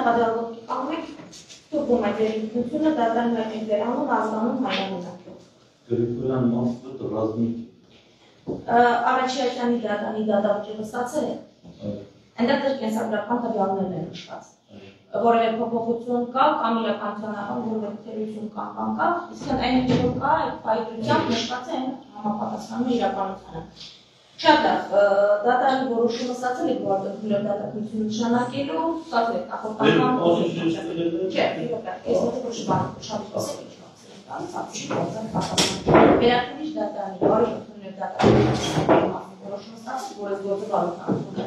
մեղադրողի կանոն թողում է դերինությունը դատարանի հայտնի դերանուն ազգանուն հայրենինակով։ Գրիգորյան Մոսկվա ռազմիկ։ Առաջիացյանի դատարանի դատավճիռը ստացել է։ Այնտեղ դեռ կենսագրական տվյալներն են նշված։ Որևէ փոփոխություն կա, կամ իրականության որևէ թերություն կա, իսկ այն ինչ որ կա, այդ ֆայլությամբ նշված է համապատասխանում է իրականությանը։ Շատ լավ, դատարանի որոշումը ստացել եք, որ դատականությունը նշանակելու, ստացել եք նախորդական չէ, վերաքննիչ դատարանի որոշումներ դատարանի որոշումը ստացել, որ այս գործը բարոյական է։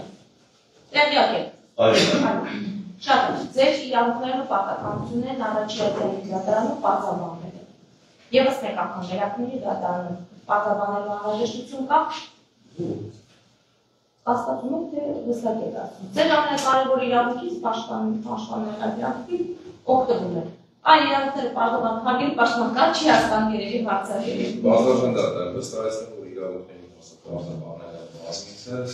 Տեղյակ եք։ Շատ լավ, ձեր իրավունքները պարտականություններն առաջին դատարանում պարզաբանվել են։ Եվս մեկ անգամ վերաքննիչ դատարանում պարզաբանելու անհրաժեշտություն կա։ Կասկածում եք, թե վստահ եք ասում։ Ձեր ամենակարևոր իրավունքից պաշտպանների օգտվում եք։ Այն իրավունքները պարզաբան հարգել պաշտպանական չի հասկանում երևի հարցակերի։ Բազմաժան դատարան վստահեցնում, որ իրավունքների մասը պարզաբանելը բազմիցս,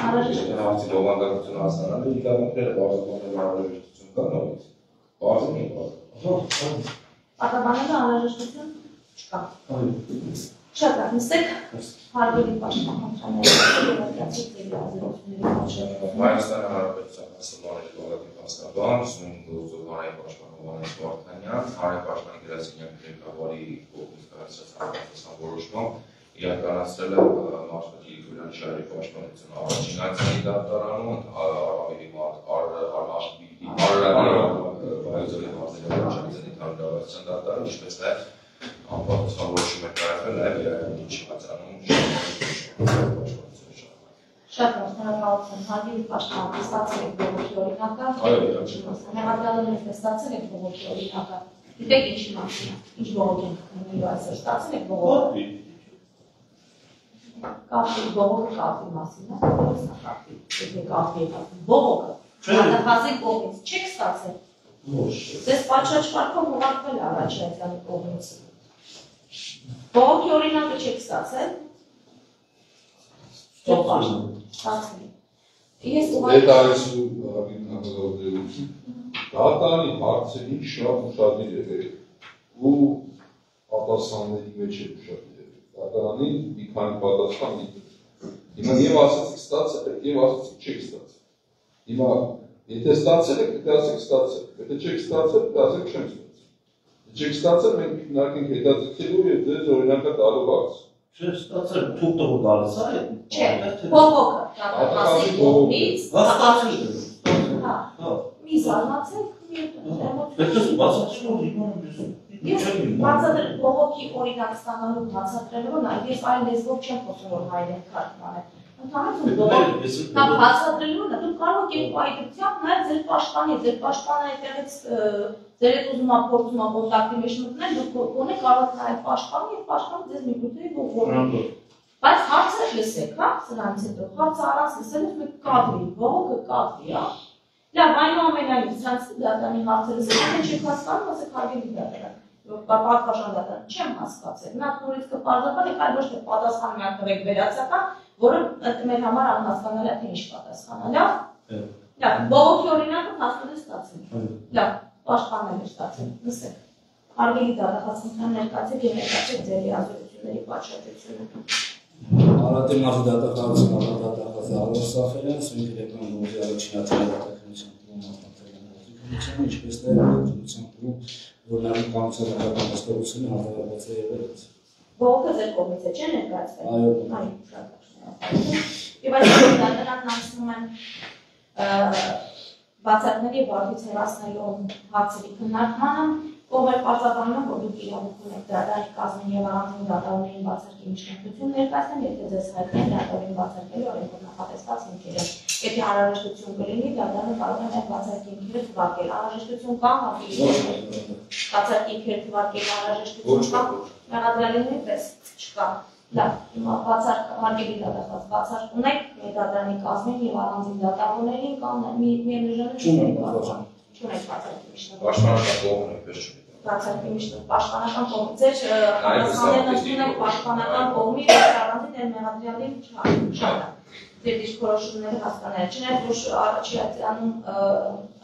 Անհրաժեշտություն բովանդակություն հասանալու իրավունքները պարզաբանելու անհրաժեշտություն կա նորից։ Պարզում ենք Պարզաբանելու անհրաժեշտություն չկա։ Շատ լավ, նստեք հարգելի պաշտպանությունների Հայաստանի Հանրապետության Հանրապետության Պաշտպանական Սյուն Գորզովանի պաշտպանողանից Վարդանյան, Հանրապետության գրասենյակ ղեկավարի կողմից կայացած հանրապետության որոշմամբ իրականացրել է Մարշալի Գրիգորյան շահերի պաշտպանությունը առաջին այցանի դատարանում, Արավելի Վայոց մարզերի հանրապետության դատարանում, ինչպես նաև անպատասխան որոշում է կայացվել նաև ինչ հացանում Շատ լավ, շնորհակալություն, հարգելի պաշտպան, ստացել եք բողոքի օրինակը, մեղադրյալները ստացել եք բողոքի օրինակը, գիտեք ինչի մասին, ինչ բողոք ենք քննելու այսօր, ստացել եք բողոքի։ Կապի, բողոքը կապի մասին, բողոքը, հատախազի կողմից, չեք ստացել, ձեզ պատշաճ կարգով ուղարկվել է առաջացյալի կողմից, բողոքի օրինակը չեք ստացել, Դատարանի հարցերին շատ ուշադիր եղեք ու պատասխանների մեջ եք ուշադիր եղեք։ Դատարանին մի քանի պատասխան հիմա եւ ասացիք ստացել եք եւ ասացիք չեք ստացել։ Հիմա եթե ստացել եք, դե ասեք ստացել, եթե չեք ստացել, դե ասեք չեմ ստացել։ Չեք ստացել, մենք քննարկենք հետաձգելու եւ ձեզ օրինակը տալու հարց։ Չէ, ստացել թուղթը որ գալիս է։ Չէ, բողոքը դատախազի կողմից ստացել։ Հա, մի զարմացեք, Պետք է բացատրել բացատրել բողոքի օրինակ ստանալու բացատրելու նաև ես այլ լեզվով չեմ խոսում որ հայերեն թարգմանել։ Ընդհանրապես բացատրելու նա դուք կարող եք այդությամբ նաև ձեր պաշտպանը այդտեղից ձեր հետ ուզում փորձում կոնտակտի մեջ մտնել դուք գոնե կարող եք նաև պաշտպանը եւ պաշտպանը ձեզ մի քիչ ողորմի։ Բայց հարցը լսեք, հա, սրանից հետո հարցը առանց լսելուց մեկ կադրի, բողոքը կադրի, հա։ Լավ, այնուամենայնիվ սրանց դատարանի հարցը լսելուց չեք հասկանում, ասեք հարգելի դատարան։ Պատվաշան դատարան չեմ հասկացել։ Նա նորից կպարզաբանեք, այլ ոչ թե պատասխան մի հատ վերացական, որը մեր համար անհասկանալի է թե ինչ պատասխանալ, լավ։ Լավ, բողոքի օրինակը հասնել է ստացել։ Լավ, պաշտպանել է ստացել։ Լսեք։ Հարգելի դատախազության ներկայացեք եւ ներկայացեք ձեր ազդեցությունների պատշաճությունը։ Արատի մարզի դատախազությունը դատախազը Արոսաֆելյան, Սյուն Գերեգորյան գյուղի առաջին դատախազության ինչպես նաև որ նաև կանոնական հաստատությունը հավաքված է եղել։ Բողոքը ձեր կողմից է, չէ՞ ներկայացվել։ Այո, շատ լավ։ Եվ այս դատարանն անցնում են բացառների եւ արդյոք հեռացնելու հարցերի քննարկմանը, ով է պարզաբանում, որ դուք իրավունք ունեք դատարանի կազմին եւ առանձին դատարաններին բացարկի միջնորդություն ներկայացնել, եթե ձեզ հայտնի դատարանին բացարկելու օրենքով նախատեսված հիմքերը։ Եթե անհրաժեշտություն կլինի, դատարանը կարող է նաև բացարկի հիմքերը թվարկել։ Անհրաժեշտություն կա, բացարկի հիմքերը թվարկել անհրաժեշտություն կա, մեղադրյալների պես չկա։ Լավ, հիմա հարգելի դատախազ բացարկ ունեք դատարանի կազմին եւ առանձին դատավորներին կամ միևնույն չունեք բացարկի միջնորդ։ Պաշտպանական կողմն էպես չունի։ Բացարկի միջնորդ պաշտպանական կողմ։ Ձեր պատասխաններն ունեք պաշտպանական կողմի առանձին մեղադրյալի շատ։ ձեր դիրքորոշումները հասկանալի, չնայած որ Արաչյանում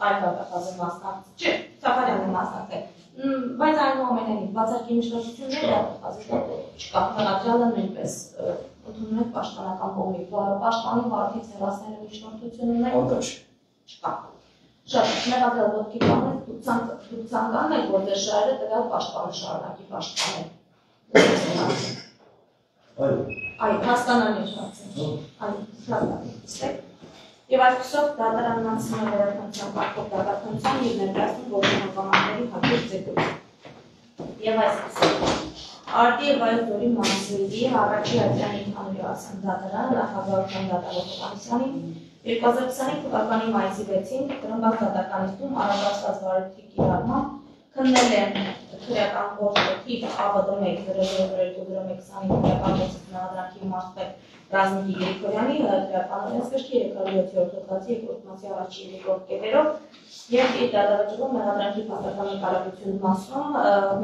այլ դատախազը մասնակցել, չէ, Սաֆարյանը մասնակցել, բայց այնուամենայնիվ բացարկի միջնորդությունները դատախազը չկա, հնարադրյալը նույնպես ընդունում եք պաշտպանական կողմի, պաշտպանի վարդից հեռացնելու միջնորդությունները չկա։ Շատ մեղադրյալ ոտքի կանեն, դուք ցանկանում եք, որ ձեր շահերը տվյալ պաշտպանը շարունակի պաշտպանել։ Այո, հասկանալի շարքին։ Այո, հասկանալի։ Եվ այսպիսով դատարանն անցնում է վերականգնության պարտով դատախազության և ներկայացնում գործնականների հաջորդ զեկույցը։ Եվ այսպիսով Արդի և այլ դորի Մանասվիդի առաջի Ադրյանի Հանրիասյան դատարանը նախագահության դատարանող կոմիսիանին 2025 թվականի մայիսի 6-ին Տրմբակ դատականիստում առանձնացված վարույթի կիրառմամբ քննել է քրեական գործոթիվ ԱԲԴ-1-002-025 քրեական գործոթ մեղադրանքի մարզպետ Ռազմիկի Գրիգորյանի քրեական օրենսգրքի 307 հոդվածի 2-րդ մասի առաջի 2-րդ կետերով և իր դատավճռում մեղադրանքի փաստական նկարագրություն մասում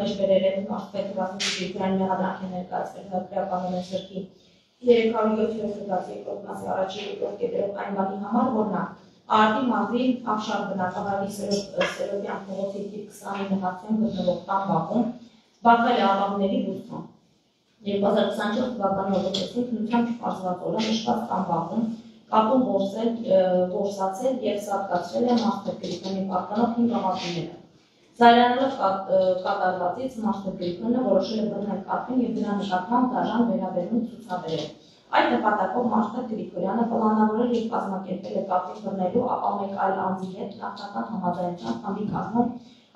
մեջբերել է մարզպետ Ռազմիկի Գրիգորյանի մեղադրանքի ներկայացվել քրեական օրենսգրքի 307 հոդվածի 2-րդ մասի առաջի 2-րդ կետերով այն բանի համար, որ նա Արդի մարզի Ախշար բնակավայրի Սերոբյան փողոցի տիպ 20-ի նահատակում գտնվող տան բակում զբաղվել է ապահովների բուժմամբ։ 2024 թվականի օգոստոսին քննությամբ չպարզված օրը նշված տան բակում կատուն որսացել և սատկացրել է մարզպետ Գրիգորյանի պաշտպանող 5 աղավնիները։ Զայրանելով կատարվածից մարզպետ Գրիգորյանը որոշել է բռնել կատուն և դրա նկատմամբ դաժան վերաբերմունք ցուցաբերել։ Այդ նպատակով մարզպետ Գրիգորյանը պլանավորել և կազմակերպել է կատուն բռնելու, ապա մեկ այլ անձի հետ նախնական համաձայնության խմբի կազմում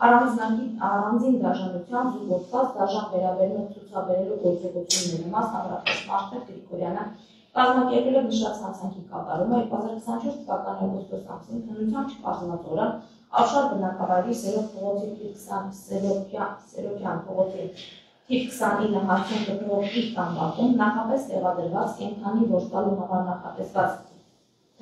առանձին դաժանությամբ զուգորդված դաժան վերաբերմունք ցուցաբերելու գործողությունները, մասնավորապես մարզպետ Գրիգորյանը կազմակերպել է նշված հանցանքի կատարումը 2024 թվականի օգոստոս ամսին քննությամբ չպարզված օրը Ախշար բնակավայրի Սերոբյան փողոցի Թիվ 20-ի նահատակում գտնվող իր տան բակում նախապես տեղադրված կենդանի որսալու համար նախատեսված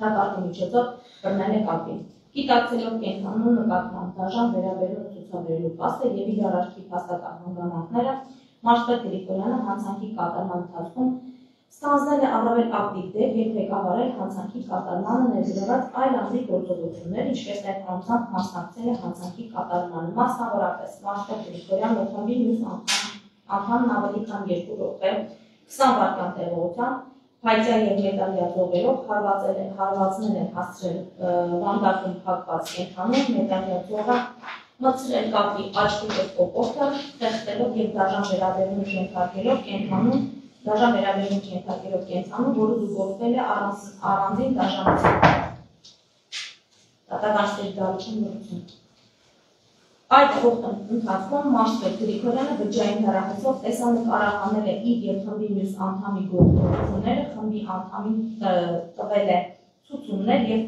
թակարդի միջոցով բռնել է կատուն։ Գիտակցելով կենդանու նկատմամբ դաժան վերաբերմունք ցուցաբերելու փաստը և իր արարքի փաստական հանգամանքները, մարզպետ Գրիգորյանը հանցանքի կատարման ընթացքում ստանձնել է առավել ակտիվ դեր և ղեկավարել հանցանքի կատարմանը ներգրավված այլ անձի գործողություններ, ինչպես նաև անձամբ մասնակցել է հանցանքի կատարմանը, մասնավորապես մարզպետ Գրիգորյանը խմբի մյուս անդամն ավելի քան 2 րոպե 20 վայրկյան տևողությամբ փայտյա և մետալյա ձողերով հարվածներ են հասցրել վանդակում փակված կենդանուն, մետալյա ձողը մտցրել կատվի աչքի և կոկորդը, խեղդելով և դաժան վերաբերմունք ենթարկելով կենդանուն, որը զուգորդվել է առանձին դաժանությամբ։ Դատականների դարություն լրություն։ Այդ ընթացքում մարզպետ Գրիգորյանը բջջային հեռախոսով տեսանկարահանել է իր և խմբի մյուս անդամի գործողությունները, խմբի անդամին տվել է ցուցումներ և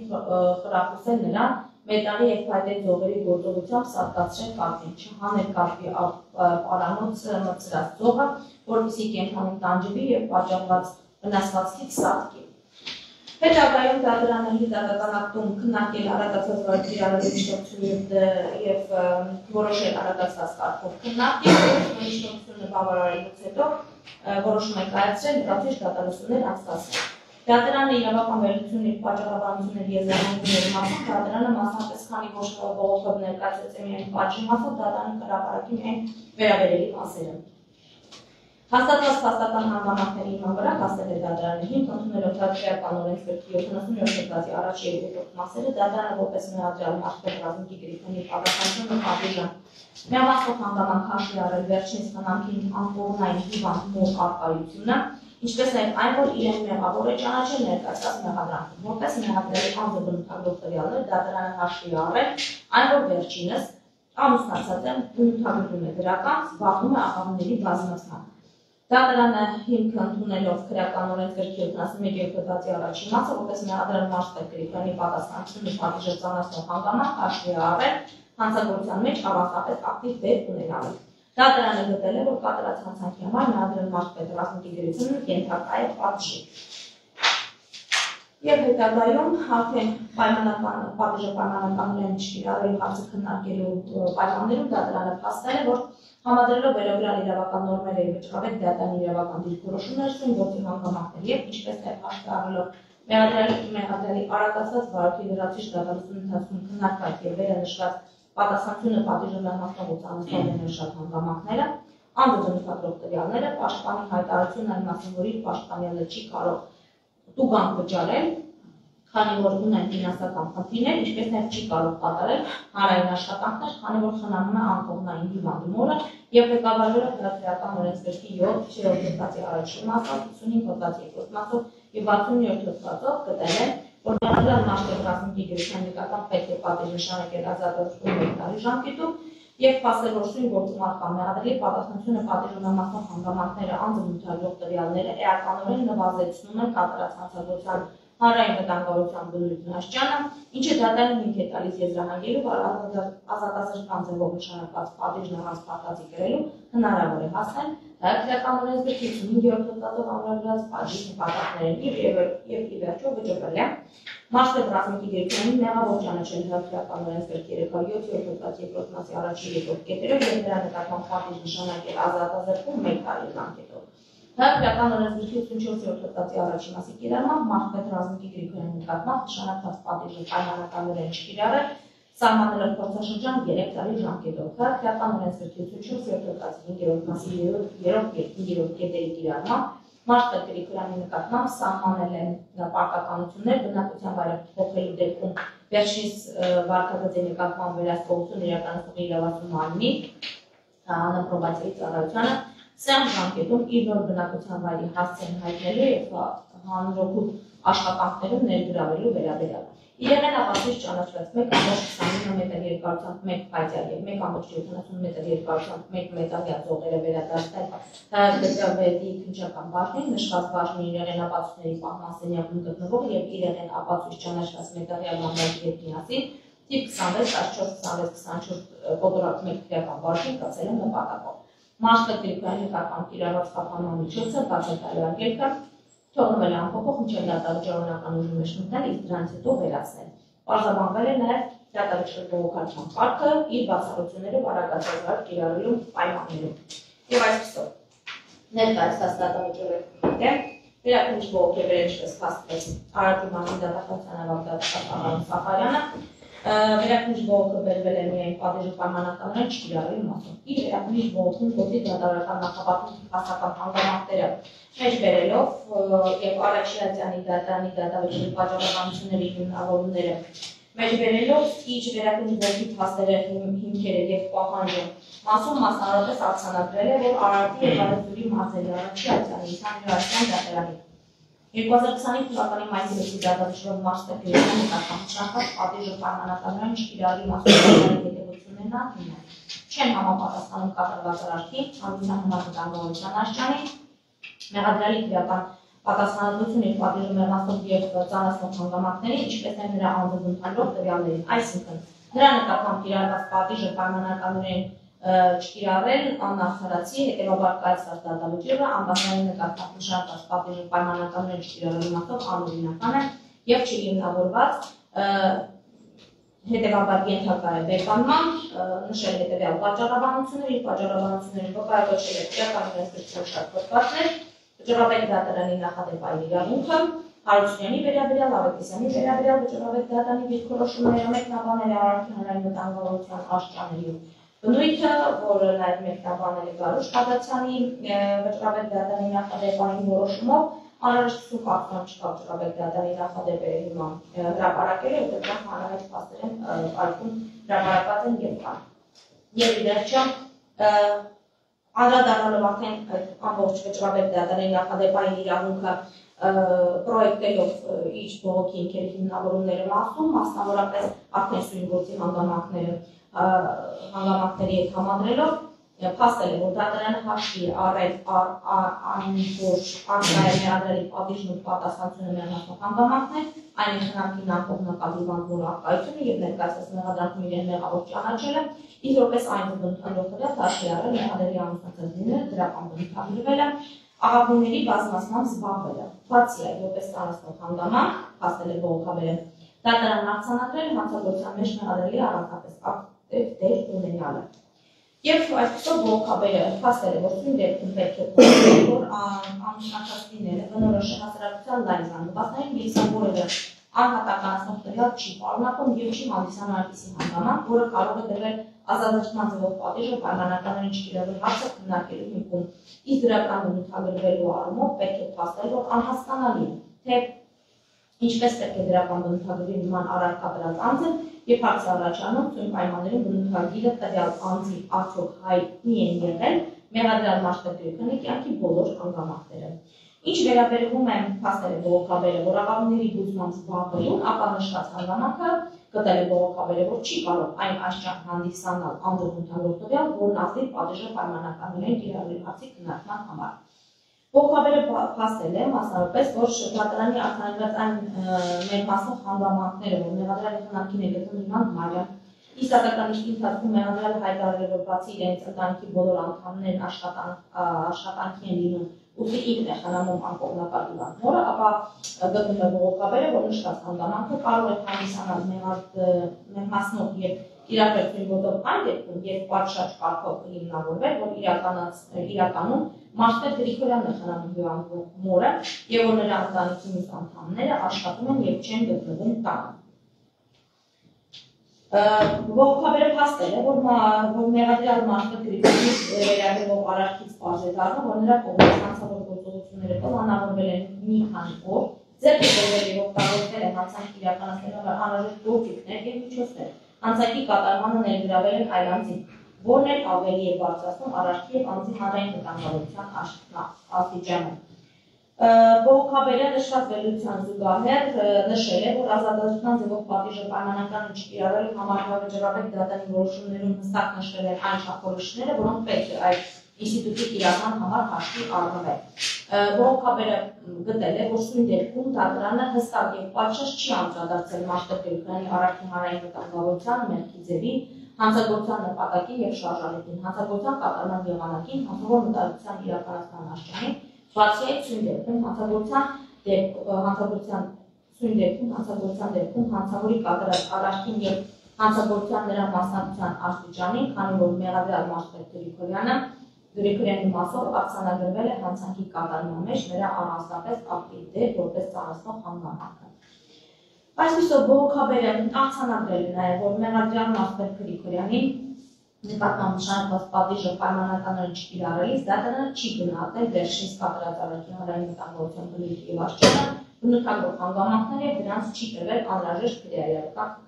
խրախուսել նրան մետալի և փայտե ձողերի գործողությամբ սատկացրել կատվին, չհանել կատվի պարանոց մտցրած ձողը, որպեսզի կենդանին տանջվի և պատճառված վնասվածքից սատկի։ Հետագայում դատարանը դատական ակտում քննարկել արագացված վարույթի միջնորդություն և որոշել արագացված կարգով քննարկել, միջնորդությունը բավարարելուց հետո որոշում է կայացրել լրացուցիչ դատալսումներ անցկացնել։ Դատարանը իրավական վերլուծությունն իր պատճառաբանությունների և զանգվածների մասով դատարանը մասնապես քանի որ բողոքով ներկայացրեց է միայն պատժի մասով դատարանի հրապարակի միայն վերաբերելի մասերը։ Հաստատված փաստական հանգամանքների հիման վրա հասնել է դատարանը հիմք ընդունելով քրեական օրենսգրքի 77 հոդվածի առաջի և երկրորդ մասերը դատարանը որպես մեղադրյալ մարզպետ Ռազմիկի Գրիգորյանի պատասխանատվությունը պատժան միամասնող հանգամանք հաշվի առել վերջինս խնամքին անկողնային հիվանդ մոր առկայությունը, ինչպես նաև այն, որ իրեն մեղավոր է ճանաչել ներկայացված մեղադրանքում, որպես մեղադրյալի անձը բնութագրող տվյալներ դատարանը հաշվի առել, այն որ վերջինս ամուսնացած է, բնութագրվում է դրական, զբաղվում է ապահովների բազմացմամբ։ Դատարանը հիմք ընդունելով քրեական օրենսգրքի 71 հոդվածի առաջին մասը, որպես մեղադրյալ մարզպետ Գրիգորյանի պատասխանատվությունը պատիժը ծանրացնող հանգամանք հաշվի առել հանցագործության մեջ առանձնապես ակտիվ դեր ունենալու։ Դատարանը գտել է, որ կատարած հանցանքի համար մեղադրյալ մարզպետ Ռազմիկի Գրիգորյանը ենթակա է պատժի։ Եվ հետագայում արդեն պատիժը պայմանականորեն չկիրառելու հարցը քննարկելու պայմաններում դատարանը փաստել է, որ համադրելով վերագրյալ իրավական նորմերը և վճռավետ դատարանի իրավական դիրքորոշումներ գործի հանգամանքներ և ինչպես նաև հաշվի առնելով Մեղադրյալի արագացած վարույթի լրացուցիչ դատարկության ընթացքում քննարկված եւ վերանշված պատասխանատվությունը պատիժը մեղմացնող անձնավորների շատ հանգամանքները, անձը բնութագրող տվյալները, պաշտպանի հայտարարությունն այն մասին, որ իր պաշտպանյալը չի կարող տուգանք վճարել, քանի որ ունեն ֆինանսական խնդիրներ, ինչպես նաև չի կարող կատարել հանրային աշխատանքներ, քանի որ խնամում է անկողնային հիվանդումորը եւ ղեկավարվել է քրեական օրենսգրքի 7-րդ հոդվածի առաջին մասով, 55 հոդվածի երկրորդ մասով եւ 67 հոդվածով գտել են, որ մեղադրյալ մասշտաբ ռազմիկի գերության նկատմամբ պետք է պատիժ նշանակել ազատագրություն 1 տարի ժամկետով եւ փաստել, որ սույն գործում առկա մեղադրելի պատասխանատվությունը պատիժը մեղմացնող հանգամանքները, անձը բնութագրող տվյալները էականորեն նվազեցնում են կատարած հանցագործության հանրային վտանգավորության բնույթն աշճանը, ինչը դատարանը հիմք է տալիս եզրահանգելու, որ ազատազրկման ձևով նշանակված պատիժն առանց փաստացի կրելու հնարավոր է հասնել քրեական օրենսգրքի 55-րդ հոդվածով ամրագրված պատիժ նպատակներին եւ ի վերջո վճռել է մասշտաբ ռազմիկի գերության մեղավոր ճանաչել քրեական օրենսգրքի 307-րդ հոդված երկրորդ մասի առաջին երկրորդ կետերով եւ նրա նկատմամբ պատիժ նշանակել ազատազրկում 1 տարի ժամկետով։ Քրեական օրենսգրքի 84-րդ հոդվածի առաջին մասի կիրառմամբ մասշտաբ ռազմիկի գերության նկատմամբ նշանակված պատիժը պայմանականորեն չկիրառել, սահմանելով փորձաշրջան 3 տարի ժամկետով։ Քրեական օրենսգրքի 84-րդ հոդվածի 5-րդ մասի 3-րդ կետերի կիրառմամբ մասշտաբ գերության նկատմամբ սահմանել են պարտականություններ բնակության վայրը փոխելու դեպքում վերջինս վարքագծի նկատմամբ վերահսկողություն իրականացնող իրավասու մարմնի անապրոբացիայի ծառայությանը սեմ ժամկետում իր նոր բնակության վայրի հասցեն հայտնելու եւ հանրօգուտ աշխատանքներում ներգրավելու վերաբերյալ։ Իրեն ապացույց ճանաչված 1.29 մետր երկարությամբ 1 փայտյալ եւ 1.70 մետր երկարությամբ 1 մետաղյա ձողերը վերադարձնել դեպի քննչական բաժնին, նշված բաժնի իրեն ապացույցների պահման սենյակում գտնվող եւ իրեն ապացույց ճանաչված մետաղյա մամլոյի հետ միասին տիպ 26-24-24 կոդորակ 1 քրեական բաժին կացել են նպատակով։ Մասշտաբ գերության նկատմամբ կիրառված խափանման միջոցը բացակայել արգելքը թողնվել է անփոփոխ մինչև դատարկ ժառանգական ուժի մեջ մտնել, իսկ դրանից հետո վերացնել։ Պարզաբանվել է նաև դատարկ բողոքարկման կարգը իր բացառությունները արագացած կիրառելու պայմաններում։ Եվ այսպիսով ներկայացած դատավճիռը վերաքննիչ բողոքի վրա ինչպես փաստվեց Արարատի մարզի դատախազության ավագ Սաֆարյանը վերաքննիչ բողոքը բերվել է միայն պատիժը պայմանականորեն չկիրառելու մասով։ Իր վերաքննիչ բողոքում գործի դատարական նախապատմության հասարակական հանգամանքները մեջ բերելով եւ Արաքշիացյանի դատարանի դատավճիռի պատճառաբանությունների հիմնավորումները մեջ բերելով իր վերաքննիչ բողոքի փաստերը, հիմքերը եւ պահանջը մասում մասնավորապես արձանագրել է, որ Արարատի եւ Արարատի մարզերի Արաքշիացյանի Իսահակյան դատարանի 2025 թվականի մայիսի 6-ի դատավճիռով մասշտաբ գերության նկատմամբ նշանակված պատիժը պայմանականորեն չկիրառելու մասնավորների հետևություններն ակնին են։ Չեն համապատասխանում կատարված արարքի, հանրության համապատասխանության աշճանի, մեղադրյալի քրեական պատասխանատվություն իր պատիժը մեղմացնող եւ ծանրացնող հանգամանքների, ինչպես նաեւ նրա անձը բնութագրող տվյալներին, այսինքն նրա նկատմամբ կիրառված պատիժը պայմանականորեն չկիրառել անարդարացի, հետևաբար կայացված դատավճիռը անվանային նկատմամբ նշանակված պատիժը պայմանականորեն չկիրառելու մասով անօրինական է եւ չհիմնավորված, հետևաբար ենթակա է բեկանման, նշել հետևյալ պատճառաբանություններ, իր պատճառաբանությունները վկայակոչել է քրեական օրենսգրքով շատ հոդվածներ, վճռաբեկ դատարանի նախադեպ այլ իրավունքը, Հարությունյանի վերաբերյալ, Ավետիսյանի վերաբերյալ վճռաբեկ դատարանի դիրքորոշումները, մեկնաբանել է Արարատի հանրային վտանգավորության աշճանների բնույթը, որը նաև մեկնաբանել է Գարուշ Խադացյանի վճռաբեկ դատարանի նախադեպային որոշումով, անհրաժեշտություն կարծում չկա վճռաբեկ դատարանի նախադեպերի հիման հրապարակել է, որտեղ դրանք հանրահայտ փաստեր են այգում հրապարակված են եւ կան։ Եվ ի վերջո անդրադառնալով արդեն ամբողջ վճռաբեկ դատարանի նախադեպային իրավունքը պրոյեկտելով իր բողոքի ինքերի հիմնավորումները մասում, մասնավորապես արդեն սույն գործի հանգամանքների հետ համադրելով փաստել է, որ դատարանը հաշվի առել որ արտահայտների պատիժն ու պատասխանատվությունը մեղմացնող հանգամանքն է, այնինքն անկին անկողմնակալ հիվանդների առկայությունը եւ ներկայացած մեղադրանքում իրեն մեղավոր ճանաչելը, իսկ որպես այն բնութագրող տվյալ հաշվի առել մեղադրելի ամուսնացածները դրական բնութագրվելը, աղավնիների բազմացման զբաղվելը, բացի այդ որպես ծանրացնող հանգամանք, փաստել է բողոքաբերը, դատարանն արձանագրել հանցագործության մեջ մեղադրելի առանձնապես ակտիվ դեր ունենալը։ Եվ այսպիսով բողոքաբերը փաստել է, որ սույն դեպքում պետք է փոխել, որ ամուսնացածները բնորոշ հասարակության լայն զանգվածներին միգսան որևէ անհատականացնող տվյալ չի պարունակում և չի հանդիսանում այնպիսի հանգամանք, որը կարող է դրվել ազատազրկման ձևով պատիժը պայմանականորեն չկիրառել հարցը քննարկելու հիմքում, իսկ դրական բնութագրվելու առումով պետք է փաստել, որ անհասկանալի է, թե ինչպես պետք է դրական բնութագրվի նման առարկա դրած անձը և հարց է առաջանում սույն պայմաններում բնութագիրը տվյալ անձի արդյոք հայտնի են եղել մեղադրյալ մարդկային քննի կյանքի բոլոր հանգամանքները։ Ինչ վերաբերվում է փաստել է բողոքաբերը, որ ապահովների բուժման զբաղվելուն, ապա նշված հանգամանքը գտել է բողոքաբերը, որ չի կարող այն աշխարհ հանդիսանալ անձը բնութագրող տվյալ, որն ազդի պատիժը պայմանականորեն կիրառելու հարցի քննարկման համար։ Բողոքաբերը փաստել է մասնավորապես, որ դատարանի արտանետված այն ներմասնող հանգամանքները, որ մեղադրյալի խնամքին է գտնվում իմանալ Մարիամ, իսկ դատականի ընթացքում մեղադրյալը հայտարարել է, որ բացի իրենց ընտանիքի բոլոր անդամներն աշխատանքի են լինում, ուստի ինքն է խնամում անկողմնակալ իրանքները, ապա գտնում է բողոքաբերը, որ նշված հանգամանքը կարող է հանդիսանալ մեղմասնող և կիրառել ոտով այն դեպքում, երբ պատշաճ կարգով հիմնավորվել, որ իրականում Մարտիրոս Գրիգորյանն է խնամում հիվանդվող մորը և որ նրա ընտանիքի մյուս անդամները աշխատում են և չեն գտնվում տանը։ Բողոքաբերը փաստել է, որ մեղադրյալ Մարտիրոս Գրիգորյանի վերաբերող արարքից պարզ է դառնում, որ նրա կողմից հանցավոր գործողությունները պլանավորվել են մի քանի օր, ձեռք է բերվել և օգտագործվել են հանցանք իրականացնելու համար անհրաժեշտ գործիքներ և միջոցներ, հանցանքի կատարմանը ներգրավել են այլ անձին, որն էլ ավելի է բարձրացնում արարքի և անձի հանրային վտանգավորության աստիճանը։ Բողոքաբերը նշված վերլուծության զուգահեռ նշել է, որ ազատազրկման ձևով պատիժը պայմանականորեն չկիրառելու համար հավերժառաբեկ դատարանի որոշումներում հստակ նշվել են այն չափորոշիչները, որոնք պետք է այդ ինստիտուտի կիրառման համար հաշվի առնվեն։ Բողոքաբերը գտել է, որ սույն դեպքում դատարանը հստակ և պատշաճ չի անդրադարձել Մարտիրոս Գրիգորյանի արարքի հանրային վտանգավորության, մեղքի ձևի, հանցագործության նպատակին և շարժառիթին, հանցագործության կատարման եղանակին, հանցավոր մտահոգության իրականացման աստիճանին, բացի այդ սույն դեպքում հանցագործության դեպքում հանցավորի կատարած արարքին և հանցագործության նրա մասնակցության աստիճանին, քանի որ մեղադրյալ Մարտիրոս Գրիգորյանի մասով ակցանագրվել է հանցանքի կատարման մեջ նրա առանձնապես ակտիվ դեր որպես ծանրացնող հանգամանքը։ Այսպիսով բողոքաբերը ակցանագրել է նաև, որ մեղադրյալ Մարտիրոս Գրիգորյանի նկատմամբ նշանակված պատիժը պայմանականորեն չկիրառելիս դատարանը չի գնահատել վերջինիս կատարած արարքի հանրային վտանգավորության բնույթը և աստիճանը, բնութագրող հանգամանքները և դրանց չի տրվել անհրաժեշտ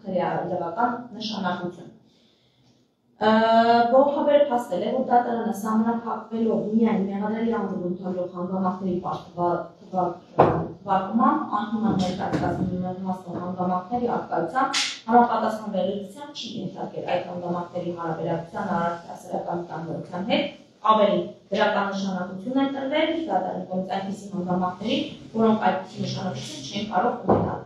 քրեական նշանակություն։ Բողոքաբերը փաստել է, որ դատարանը սահմանափակվելով միայն մեղադրյալի անձը բնութագրող հանգամանքների թվարկմամբ անհիմն ներկայացված մեղմասնող հանգամանքների առկայությամբ համապատասխան վերլուծության չի ենթարկել այդ հանգամանքների հարաբերակցության արարքի հասարակական վտանգավորության հետ, ավելի դրական նշանակություն են տրվել դատարանի կողմից այնպիսի հանգամանքների, որոնք այդպիսի նշանակություն չեն կարող ունենալ։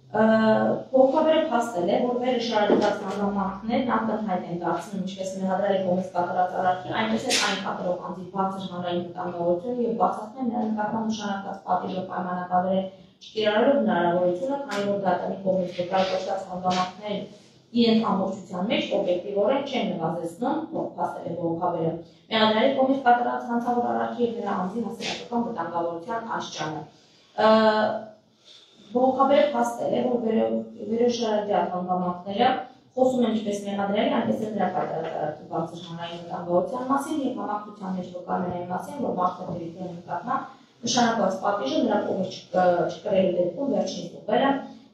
Բողոքաբերը փաստել է, որ վերը շարադարձ հանգամանքներն ակնհայտ են դարձնում ինչպես մեղադրյալի կողմից կատարած արարքի, այնպես էլ այն կատարող անձի բարձր հանրային վտանգավորությունը և բացահայտում են նրա նկատմամբ նշանակված պատիժը պայմանականորեն չկիրառելու հնարավորությունը, քանի որ դատարանի կողմից վկայակոչված հանգամանքներն իրենց ամբողջության մեջ օբյեկտիվորեն չեն նվազեցնում, փաստել է բողոքաբերը, մեղադրյալի կողմից կատարած հանցավոր արարքի և նրա անձի հասարակական վտանգավորության աստիճանը։ Բողոքաբերը փաստել է, որ վերոշարադյալ հանգամանքները խոսում են ինչպես մեղադրյալի, այնպես էլ նրա կատարած արարքի բարձր հանրային վտանգավորության մասին և համակցության մեջ վկայում են այն մասին, որ Մարտիրոս Գրիգորյանի նկատմամբ նշանակված պատիժը նրա կողմից չկրելու դեպքում վերջինիս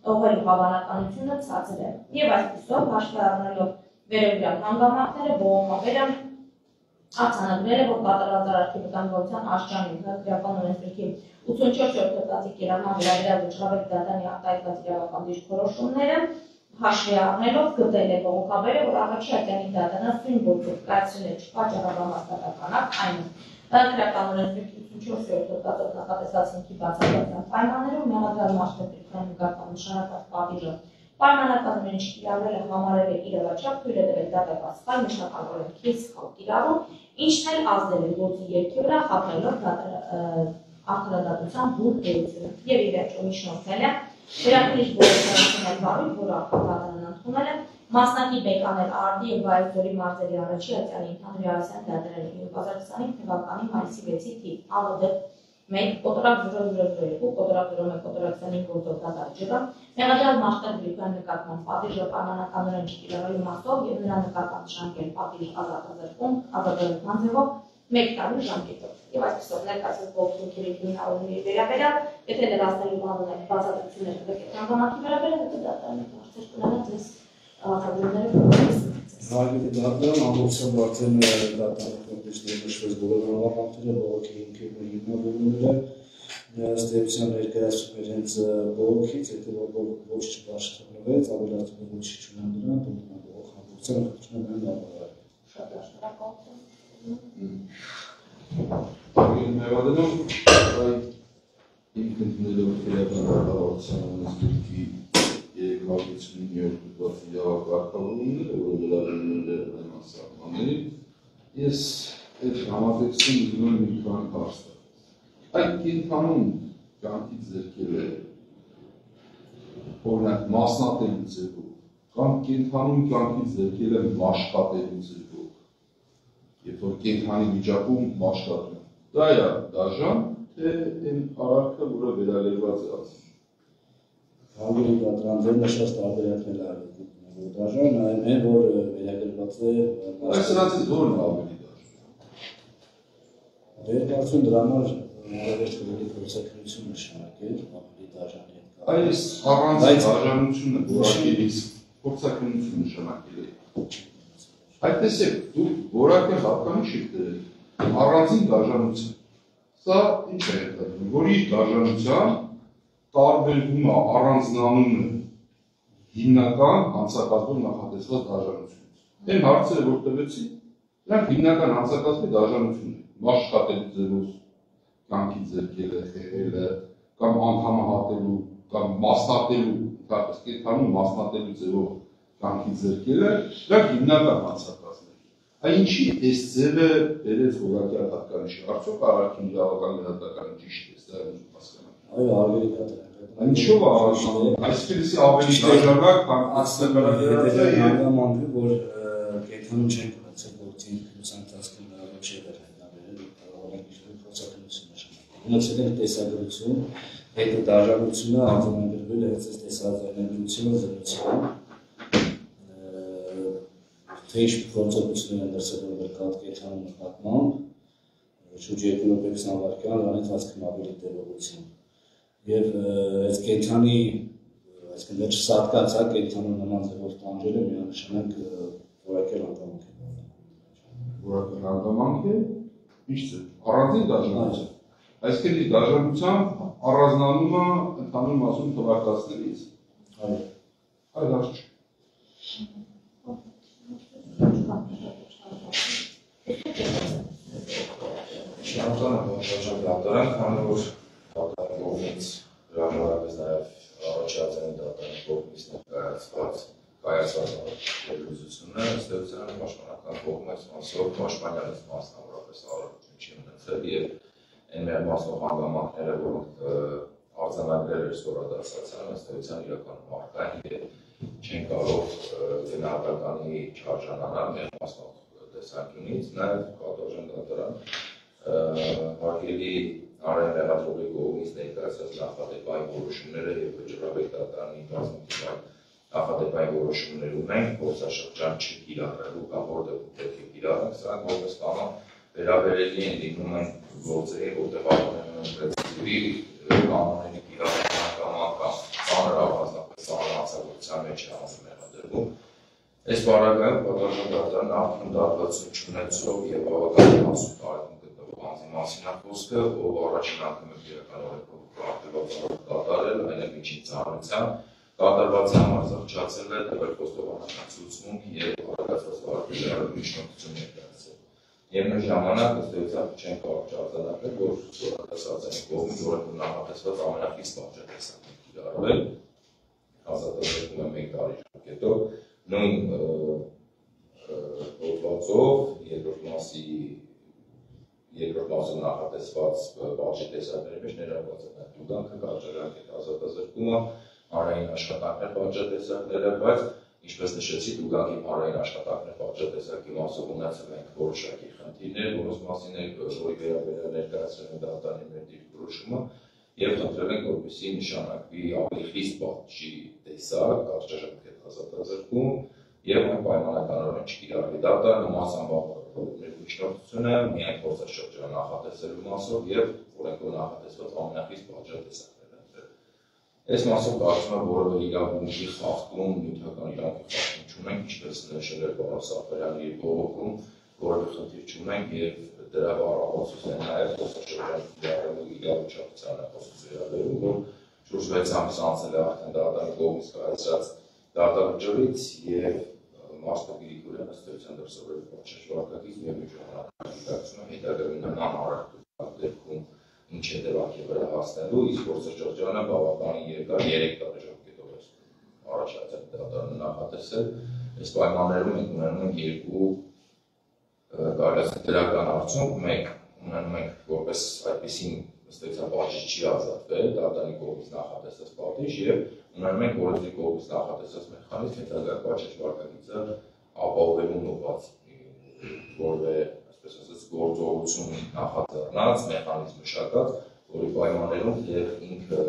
ուղղելու հավանականությունը ցածր է։ Եվ այսպիսով հաշվի առնելով վերևյալ հանգամանքները բողոքաբերը արձանագրել է, որ կատարած արարքի վտանգավորության աստիճանի քրեական օրենսգրքի 84-րդ հոդվածի կիրառման վերաբերյալ վճռաբեկ դատարանի արտահայտված իրավական դիրքորոշումները հաշվի առնելով գտել է բողոքաբերը, որ առաջի ատյանի դատարանը սույն գործով կայացրել է չպատճառաբանված դատականակ, այն քրեական օրենսգրքի 84-րդ հոդվածով նախատեսված հիմքի բացահայտության պայմաններում մեղադրյալ Մարտիրոս Գրիգորյանի նկատմամբ նշանակված պատիժը պայմանականորեն չկիրառելը համարել է իրավաչափ, թույլ է տվել դատական սխալ մշտական օրենքի սխալ կիրառում, ինչն էլ ազդել է գործի երգի վրա, խախտելով արդարադատության բուռ էությունը և ի վերջո շնորհվել է վերաբերիչ բողոքության բառին, որը դատարանն ընդունել է Մասնակի Բեկաներ Արդի և Վայրձորի մարզերի առաջի Ատյանի ընդհանուր Արասյան թատրոնի 2025 թվականի մայիսի 6-ի թիվ ԱՎԴ 1 կոտրակ 0002 կոտրակ 01 կոտրակ 25 գործով դատարկ մեղադրյալ Մաշտակ Գրիգորյան նկատմամբ պատիժը կանոնականորեն չկիրառելու մասով և նրա նկատմամբ շանկել պատիժ ազատազրկման ձևով 1 տարի ժամկետով։ Եվ այսպիսով ներկայացված ողջունքերի քննարկումների վերաբերյալ, եթե լրացնելու բանուն այդ բացատրությունները կգեք հանգամանքի վերաբերյալ, հետո դատարանը հարցեր կունենա ձեզ հավաքագրումները Հարգելի դատարան, ամբողջությամբ արդեն դատարանի կողմից նշվեց բոլոր հավաքանքները, բողոքի հիմքերն հիմնավորումները, ըստ էության ներկայացնում էր հենց բողոքից, եթե ոչ չբաշխտվեց, ավելացնում է ոչինչ չունեն դրան, դու բողոք ամբողջությամբ խնդրում եմ դառնալ։ Շատ շնորհակալություն։ Մեղադրում ինքն ընդունելով քրեական դատավարության անձնիկի 359 վարքավորումները, որը լրագրվում է սահմանների, ես այդ համատեքստում ուզում եմ մի քանի հարց տալ։ Այդ կենդանուն կյանքից զրկել է օրինակ մասնատելու ձևով, կամ կենդանուն կյանքից զրկել է մաշկատելու ձևով, երբ որ կենդանի վիճակում մաշկատում։ Դա է դաժան, թե այն արարքը, որը վերագրված է ասում։ Հարգելի դատարան, ձեր նշած տարբերակներ արվեցին դաժան, այն որ վերագրված է Այս սրանցից որն է ավելի դաժան։ Դեր կարծում դրա համար հնարավոր կլինի փորձակնություն նշանակել ավելի դաժանի հետ։ Այս առանց դաժանությունը որակելիս փորձակնություն նշանակել է։ Այդ տեսեք, դուք որակը հատկանիշ եք դրել առանցին դաժանություն։ Սա ինչ է հետաքրքիր, որ իր դաժանության տարբերվում է առանձնանում է հիմնական հանցակազմով նախատեսված դաժանությունից։ Այն հարցերը, որ տվեցի, նրանք հիմնական հանցակազմի դաժանությունն է։ Մաշկատելու ձևով կյանքից զրկելը, խեղելը, կամ անդամահատելու, կամ մասնատելու, կենդանուն մասնատելու ձևով կյանքից զրկելը, դրանք հիմնական հանցակազմներ։ Ինչի այս ձևը բերեց որակյալ հատկանիշը, արդյոք արարքին իրավական լրատվականը ճիշտ է, դա ուզում հասկանալ։ Այո, հարգելի դատարան։ Ինչով է այսպիսի ավելի դաժանակ, քան հետևել հանգամանքը, որ կենդանում չեն ունեցել գործի ինքնության ընթացքում հնարավոր չէ հայտնաբերել կարող են իշխող փորձակնություն նշանակել։ Ունեցել են տեսագրություն, հետո դաժանությունը արձանագրվել է հենց այս տեսաձայնագրությունը զրուցել։ Թե ինչ փորձակնություն են դրսևորվել կենդանու նկատմամբ, շուրջ 2 րոպե 20 վայրկյան, դրանից ընթացքում ավելի տևողություն։ Եվ այս կենդանի, այսինքն վերջ սատկած է կենդանու նման ձևով տանջելը միանշանակ որակյալ հանգամանք է։ Որակյալ հանգամանք է, ինչ ձև, առանձին դաժանություն։ Այսինքն իր դաժանությամբ առանձնանում է ընդհանուր մասում թվարկածներից։ Այո։ Այլ հարց չէ։ Շնորհակալ եմ ողջույն դատարան, քանի որ դատարանի կողմից հրաժարվեց նաև առաջի ատյանի դատարանի կողմից ներկայացված լուծությունը, ըստ էության պաշտպանական կողմը այս մասով պաշտպանյալից մասնավորապես առողջություն չի ունեցել եւ այն մեր մասով հանգամանքները, որոնք արձանագրել էր ստորադասացիան, ըստ էության իրականում առկային եւ չեն կարող գնահատականի չարժանանալ մեր մասով տեսանկյունից, նաև կատողժան դատարան հարգելի Արեն Մեղադրողի կողմից ներկայացված նախադեպային որոշումները եւ վճռաբեկ դատարանի բազմաթիվ նախադեպային որոշումներ ունեն, փորձաշրջան չկիրառելու կամ որ դեպքում պետք է կիրառենք, սրանք որպես կանոն վերաբերելի են լինում են գործերի, որտեղ ապրանքների կանոնների կիրառման կամ ծանրաբազնապես ծանրացակության մեջ է մեղադրվում։ Այս բարակայում պատասխան դատարանը արդեն դատվածություն չունեցող եւ բավականին հասուն տարիքում գտնվող անձի մասին է խոսքը, ով առաջին անգամ է իրական օրենքով կատարել, այն է միջին ծանրության, կատարված համար զղջացել է, տվել խոստովանական ցուցմունք եւ հարակացված վարքագծի միջնորդություն ներկայացրել։ Եվ նույն ժամանակ ըստ էության չեն կարող արձանագրել, որ ստորադասացանի կողմից օրենքում նախատեսված ամենակից բաժանետեսակն է կիրառվել, ազատազրկում է 1 տարի ժամկետով, նույն հոդվածով երկրորդ մասում նախատեսված բաժի տեսակների մեջ ներառված է տուգանքը, կարճաժամկետ ազատազրկումը, հանրային աշխատանքներ բաժատեսակները, բայց Ինչպես նշեցի, դուգակի հանրային աշխատանքներ պատժատեսակի մասով ունեցել ենք որոշակի խնդիրներ, որոնց մասին որի վերաբերյալ ներկայացրել են դատարանի մեր դիրքորոշումը եւ խնդրել ենք, որպեսզի նշանակվի ավելի խիստ պատժի տեսակ, կարճաժամկետ ազատազրկում եւ այն պայմանականորեն չկիրառվի դատարանը մասամբ մեր միջնորդությունը միայն փորձաշրջան նախատեսելու մասով եւ օրենքով նախատեսված ամենախիստ պատժատեսակներն են։ Այս մասով կարծում եմ որևէ իրավունքի խախտում, նյութական իրավունքի խախտում չունենք, ինչպես նշել էր պարոն Սաֆարյանը իր բողոքում, որևէ խնդիր չունենք եւ դրա առավելություն է նաեւ փորձաշրջան կիրառելու իրավիճակցությանը խոսքերալու, որ շուրջ 6 ամիս անցել է արդեն դատարանի կողմից կայացած դատարանջրից եւ Մասնագիրի կուրեն ըստեյության դրսևորելու պատշաճ միևնույն ժամանակակցությունը հետագայում անհարթ դեպքում ինչ հետևանքի վրա հասնելու, իսկ փորձաշրջանը բավականին երկար 3 տարի ժամկետով է առաջացել դատարանը նախատեսել։ Այս պայմաններում մենք ունենում ենք երկու կարելի դրական արդյունք, մեկ ունենում ենք որպես այդպիսին ըստեյության պատժից չի ազատվել դատարանի կողմից նախատեսած պատիժ եւ ունենում ենք օրենքի կողմից նախատեսած մեխանիզմ հետագա պատժիչ վարքագիծը ապահովելուն ուղղված որևէ այսպես ասած գործողություն նախաձեռնած մեխանիզմ մշակած, որի պայմաններում եւ ինքը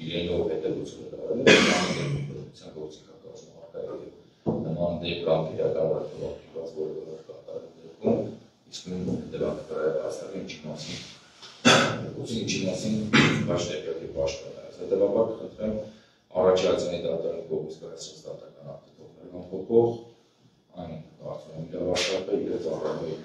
իրենով հետևություն դարել է պետության գործիքակազմում արկայել նման դեպքան իրականորոշված որևէ կատարել դեպքում իսկ նույն հետևանքը կրահասնել ինչի մասին հաշտեկյակի պաշտպանը։ Հետևաբար կխնդրեմ առաջացանի դատարանի կողմից կայացրած դատական ակտը թողնել անփոփոխ, այն կարծում եմ իրավարշապը իրենց առավել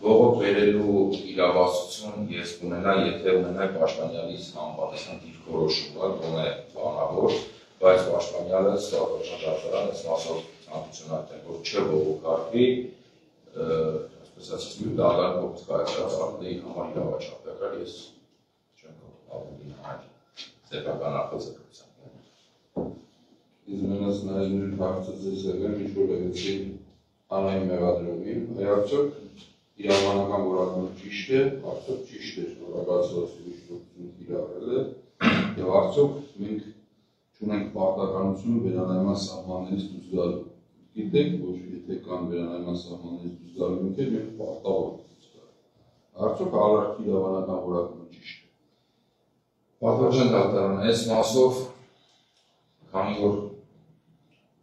Բողոք վերելու իրավասություն ես կունենա, եթե ունենայի պաշտպանյալից համապատասխան դիրքորոշումը, գոնե բանավոր, բայց պաշտպանյալը ստորաբաժան դատարանը այս մասով ցանկություն ակտել, որ չբողոքարկվի, այսպես ասած, դատարանի կողմից կայացած ակտի համար իրավաչափ ես չեմ ավելի հայր սեփական արտադրության։ Իսկ մենաց նաև նույն հարցը ձեզ եղել, ինչ-որ եղեցին անային մեղադրումին, արդյոք իրավանական որակումը ճիշտ է, արդյոք ճիշտ է, որ ագացվածի միջնորդություն կիրառել է, եւ արդյոք մենք չունենք պարտականություն վերանայման սահմաններից դուրս գալու։ Գիտեք, որ եթե կան վերանայման սահմաններից դուրս գալու ոգեր, մենք պարտավոր ենք դուրս գալու։ Արդյոք արարքի իրավանական որակումը ճիշտ է։ Պատվարժան դատարան, այս մասով, քանի որ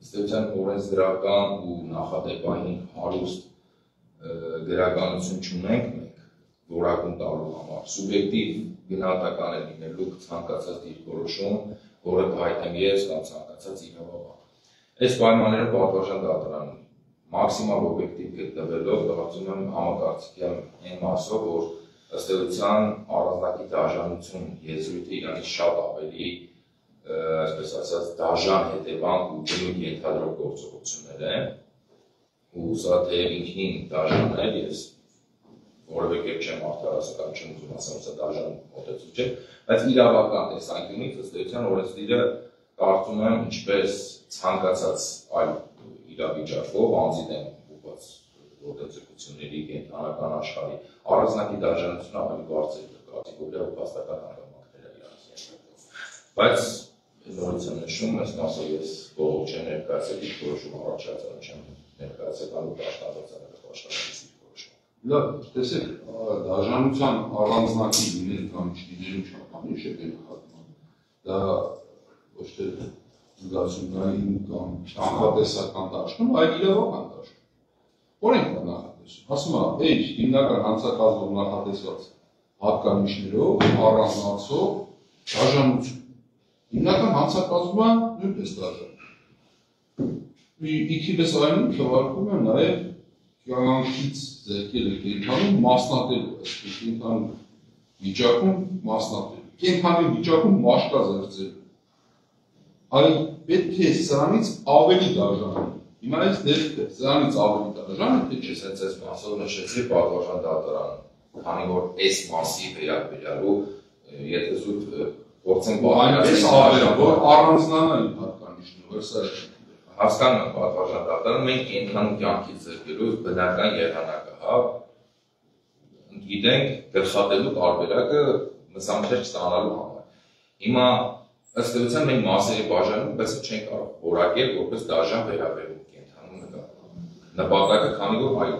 ըստեյության օրենսդրական ու նախադեպային հարուստ գրականություն չունենք մենք որակում տալու համար, սուբյեկտիվ գնահատական է լինելու ցանկացած դիրքորոշում, որը հայտեմ ես կամ ցանկացած իրավաբան։ Այս պայմաններում պատվարժան դատարանը մաքսիմալ օբյեկտիվ գտնվելով կարծում եմ համակարծիքի այն մասով, որ ըստ էության առանձնակի դաժանություն եզրույթը իրանից շատ ավելի այսպես ասած դաժան հետևանք ու գնույթ ենթադրող գործողություններ են ու սա թեև ինքնին դաժան է, ես որևէ կերպ չեմ արդարացական չեմ ուզում ասեմ, սա դաժան մոտեցում չէ, բայց իրավական տեսանկյունից ըստ էության օրենսդիրը կարծում եմ ինչպես ցանկացած այլ իրավիճակով անձի դեմ ուղղված գործողությունների կենտրոնական աշխարհի առանձնակի դաժանությունը ավելի բարձր է կատեգորիա ու փաստական հանգամանքներ իրանց ենթադրում։ Բայց նորից եմ նշում, այս մասով ես բողոք չեմ ներկայացել, դիրքորոշում առաջացան չեմ ներկայացել ու պաշտպանության պաշտպանից դիրքորոշում։ Լավ, տեսեք, դաժանության առանձնակի լինել կամ չլինելու չափանիշ է գնահատման։ Դա ոչ թե զգացումային կամ նախատեսական դաշտում, այլ իրավական դաշտում։ Օրենք դա նախատեսում։ Ասում է, էջ հիմնական հանցակազմով նախատեսված հատկանիշներով առանձնացող դաժանություն։ Հիմնական հանցակազմը նույնպես դաժան։ Իքիպես այնում քվարկում է նաև կյանքից ձեռքերը կենդանում մասնատելու, այսպես կենդանում վիճակում մասնատելու, կենդանի վիճակում մաշկա զերծելու։ Այլ պետք է սրանից ավելի դաժան։ Հիմա այս դեպքը սրանից ավելի դաժան է, թե չէ։ Ես այս մասով նշեցի պատվարժան դատարանը, քանի որ այս մասի վերաբերյալու եթե զուտ փորձենք այնպես ավելը, որ առանձնանալի հատկանիշն ու սա հասկանում եմ պատվարժան դատարանը, մենք կենթանում կյանքից զրկելու բնական եղանակը, հա, գիտենք գլխատելու տարբերակը մսամթեր չստանալու համար։ Հիմա ըստ էության մենք մասերի բաժանում, բայց չենք կարող որակել որպես դաժան վերաբերում կենթանում նպատակը, քանի որ այո։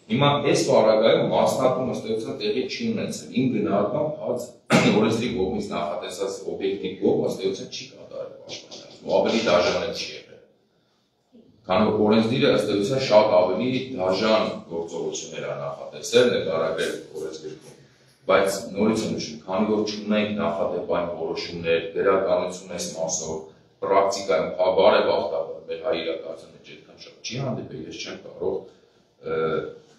Հիմա այս պարագայում մասնատում ըստ էության տեղի չի ունեցել։ Իմ գնահատմամբ հաց օրենսդրի կողմից նախատեսած օբյեկտի կողմ ըստ էության չի կատարել պաշտպանություն, ավելի դաժան է չի եղել։ Քանի որ օրենսդիրը ըստ էության շատ ավելի դաժան գործողություններ է նախատեսել նկարագրել օրենսգրքում, բայց նորից եմ նշում, քանի որ չունենք նախադեպային որոշումներ, դերականություն այս մասով, պրակտիկայում բարեբախտաբար մեր հայ իրականության մեջ այդքան շատ չի հանդիպել, ես չեմ կարող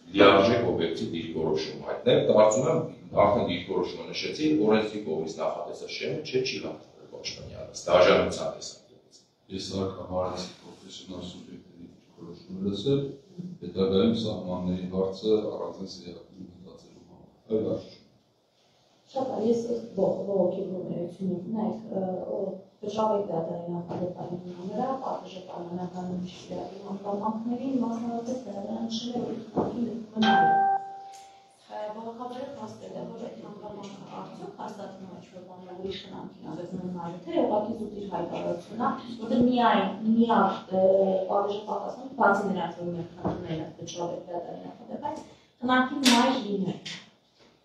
լիարժեք օբյեկտիվ դիրքորոշում հայտնել, կարծում եմ արդեն դիրքորոշումը նշեցի, օրենսդրի կողմից նախատեսած շեղը չի հաղթել պաշտպանյալը, դաժանության տեսանկյունից։ Ես հարկահարեցի պրոֆեսիոնալ սուբյեկտների դիրքորոշումը լսել, հետագայում սահմանների հարցը առանձին սիրահարների մտածելու համար։ Այլ արժի։ Շատ ես ողոքի գումերություն ունենք, բժավեք դատարանի նախադեպային նոմերը, պատժը պարմանական միջիրային անգամանքներին մասնավորապես դատարանշել է ուրիշնակի լքմնարը։ Բողոքաբերը փաստել է, որ այդ անգամանքը արդյոք հաստատում է չվեբանը ուրիշ խնամքին ագզնում նարը, թե ուղղակի զուտիր հայտարարությունա, որտեղ միակ պատժը պատասխանում բացի նրանց, որ մեր խնդրում են բժավեք դատարանի նախադեպային, խնամքին մայր լինել։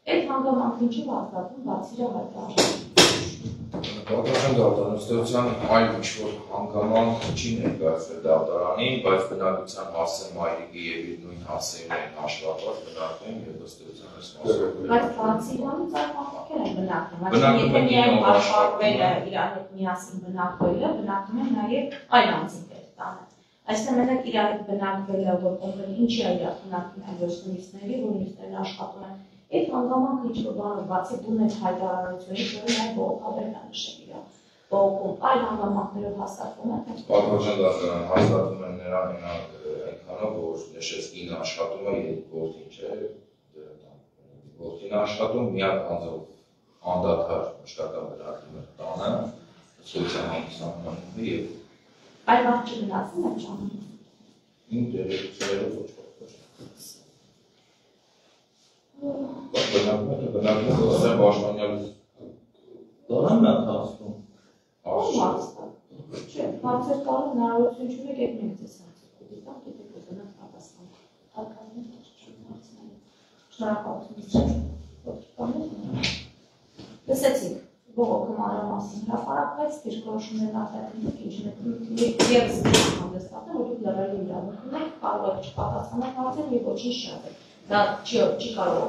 Այդ հանգամանքին չի հաստատում բացիրը հայտարարություն։ Պատվարժան դատարան ըստ էության այլ ինչ-որ հանգամանք չի ներկայացվել դատարանին, բայց բնակության հասցեն մայրիկի եւ իր նույն հասցեներին հաշվառված բնակվում են եւ ըստ էության այս մասով։ Բայց բացի դրանից այլ աղբակեր են բնակվում։ Եթե միայն հաշվառվել է իրար հետ միասին բնակվելը, բնակվում են նաեւ այլ անձինք այդ տանը։ Այստեղ մենակ իրար հետ բնակվելը, որ կոնկրետ ինչի է իրար բնակվում են ոչ նույնիսների, որ նույնիսներն աշխատում են։ Այդ հանգամանքը ինչ-որ բանով բացի բուն այդ հայտարարությունից, որ նաև բողոքաբերն է նշել իր բողոքում, այլ հանգամանքներով հաստատվում են։ Պատվարժան դատարան հաստատվում են նրան այնքանով, որ նշեց կինը աշխատում է որդին չէ, որդին աշխատում, միակ անձով անդադար մշտական բնակվում է տանը, սոցիալ համակարգում եւ այլ բան չգնացում է ճանաչում։ Իմ դերերը ոչ բնակվում է սա պաշտպանյալը Դարան է հասնում։ Չէ, բացեր կարող հնարավորություն չունեք այդ մենք ձեզ հարցը դիտակ, եթե կուզենաք պատասխան։ Հարկային հարցները։ Շնորհակալություն։ Լսեցիք, բողոքը մանրամասն հրապարակվեց, դիրքորոշումներն արտահայտվեցին, եւս հանդեսացան, որ դուք լրալի իրավունք ունեք, կարող եք չպատասխանել հարցերին եւ ոչինչ շահել։ Դա չի կարող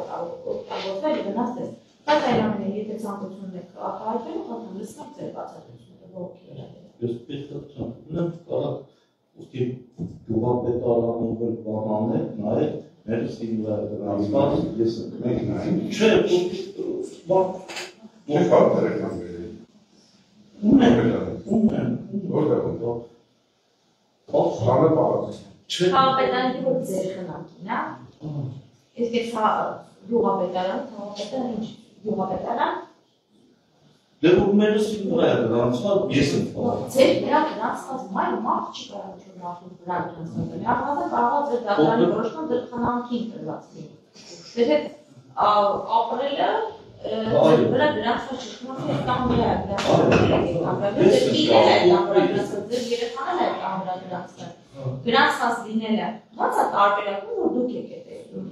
օգտագործվել վնաս ձեզ։ Բայց այն ամենը, եթե ցանկություն եք արտահայտել, խնդրում լսնեք ձեր բացատրությունները բողոքի վերաբերյալ։ Ես պետք ունեմ կարող ուստի գյուղապետարանում բանանել, նայել, ներս ինվերնացված, ես մենք նայենք։ Չէ, Չէ, կարող դերեկան վերել։ ունեն։ Որտեղ։ Խաղը պարզ։ Չէ։ Քաղաքապետարանի որ ձեր խնամքին, հա։ Իսկ այս գյուղապետարան, քաղաքապետարան ինչ գյուղապետարան։ Դե որ մերս վրա է դրանցված, ես եմ կարող։ Ձեր վրա դրանցված մայր մարդ չի կարող ինչ-որ մարդու վրա դրանցված։ Հարկադը կարող է ձեր դատարանի որոշման ձեր խնամքին տրված լինի։ Եթե ապրելը ձեր վրա դրանցված չի, խնամքի տան վրա է դրանցված։ Ձեր կինն է տան վրա դրանցված, ձեր երեխաները է տան վրա դրանցված։ Գրանցված լինելը, ո՞նց է տարբերակում, որ դուք եք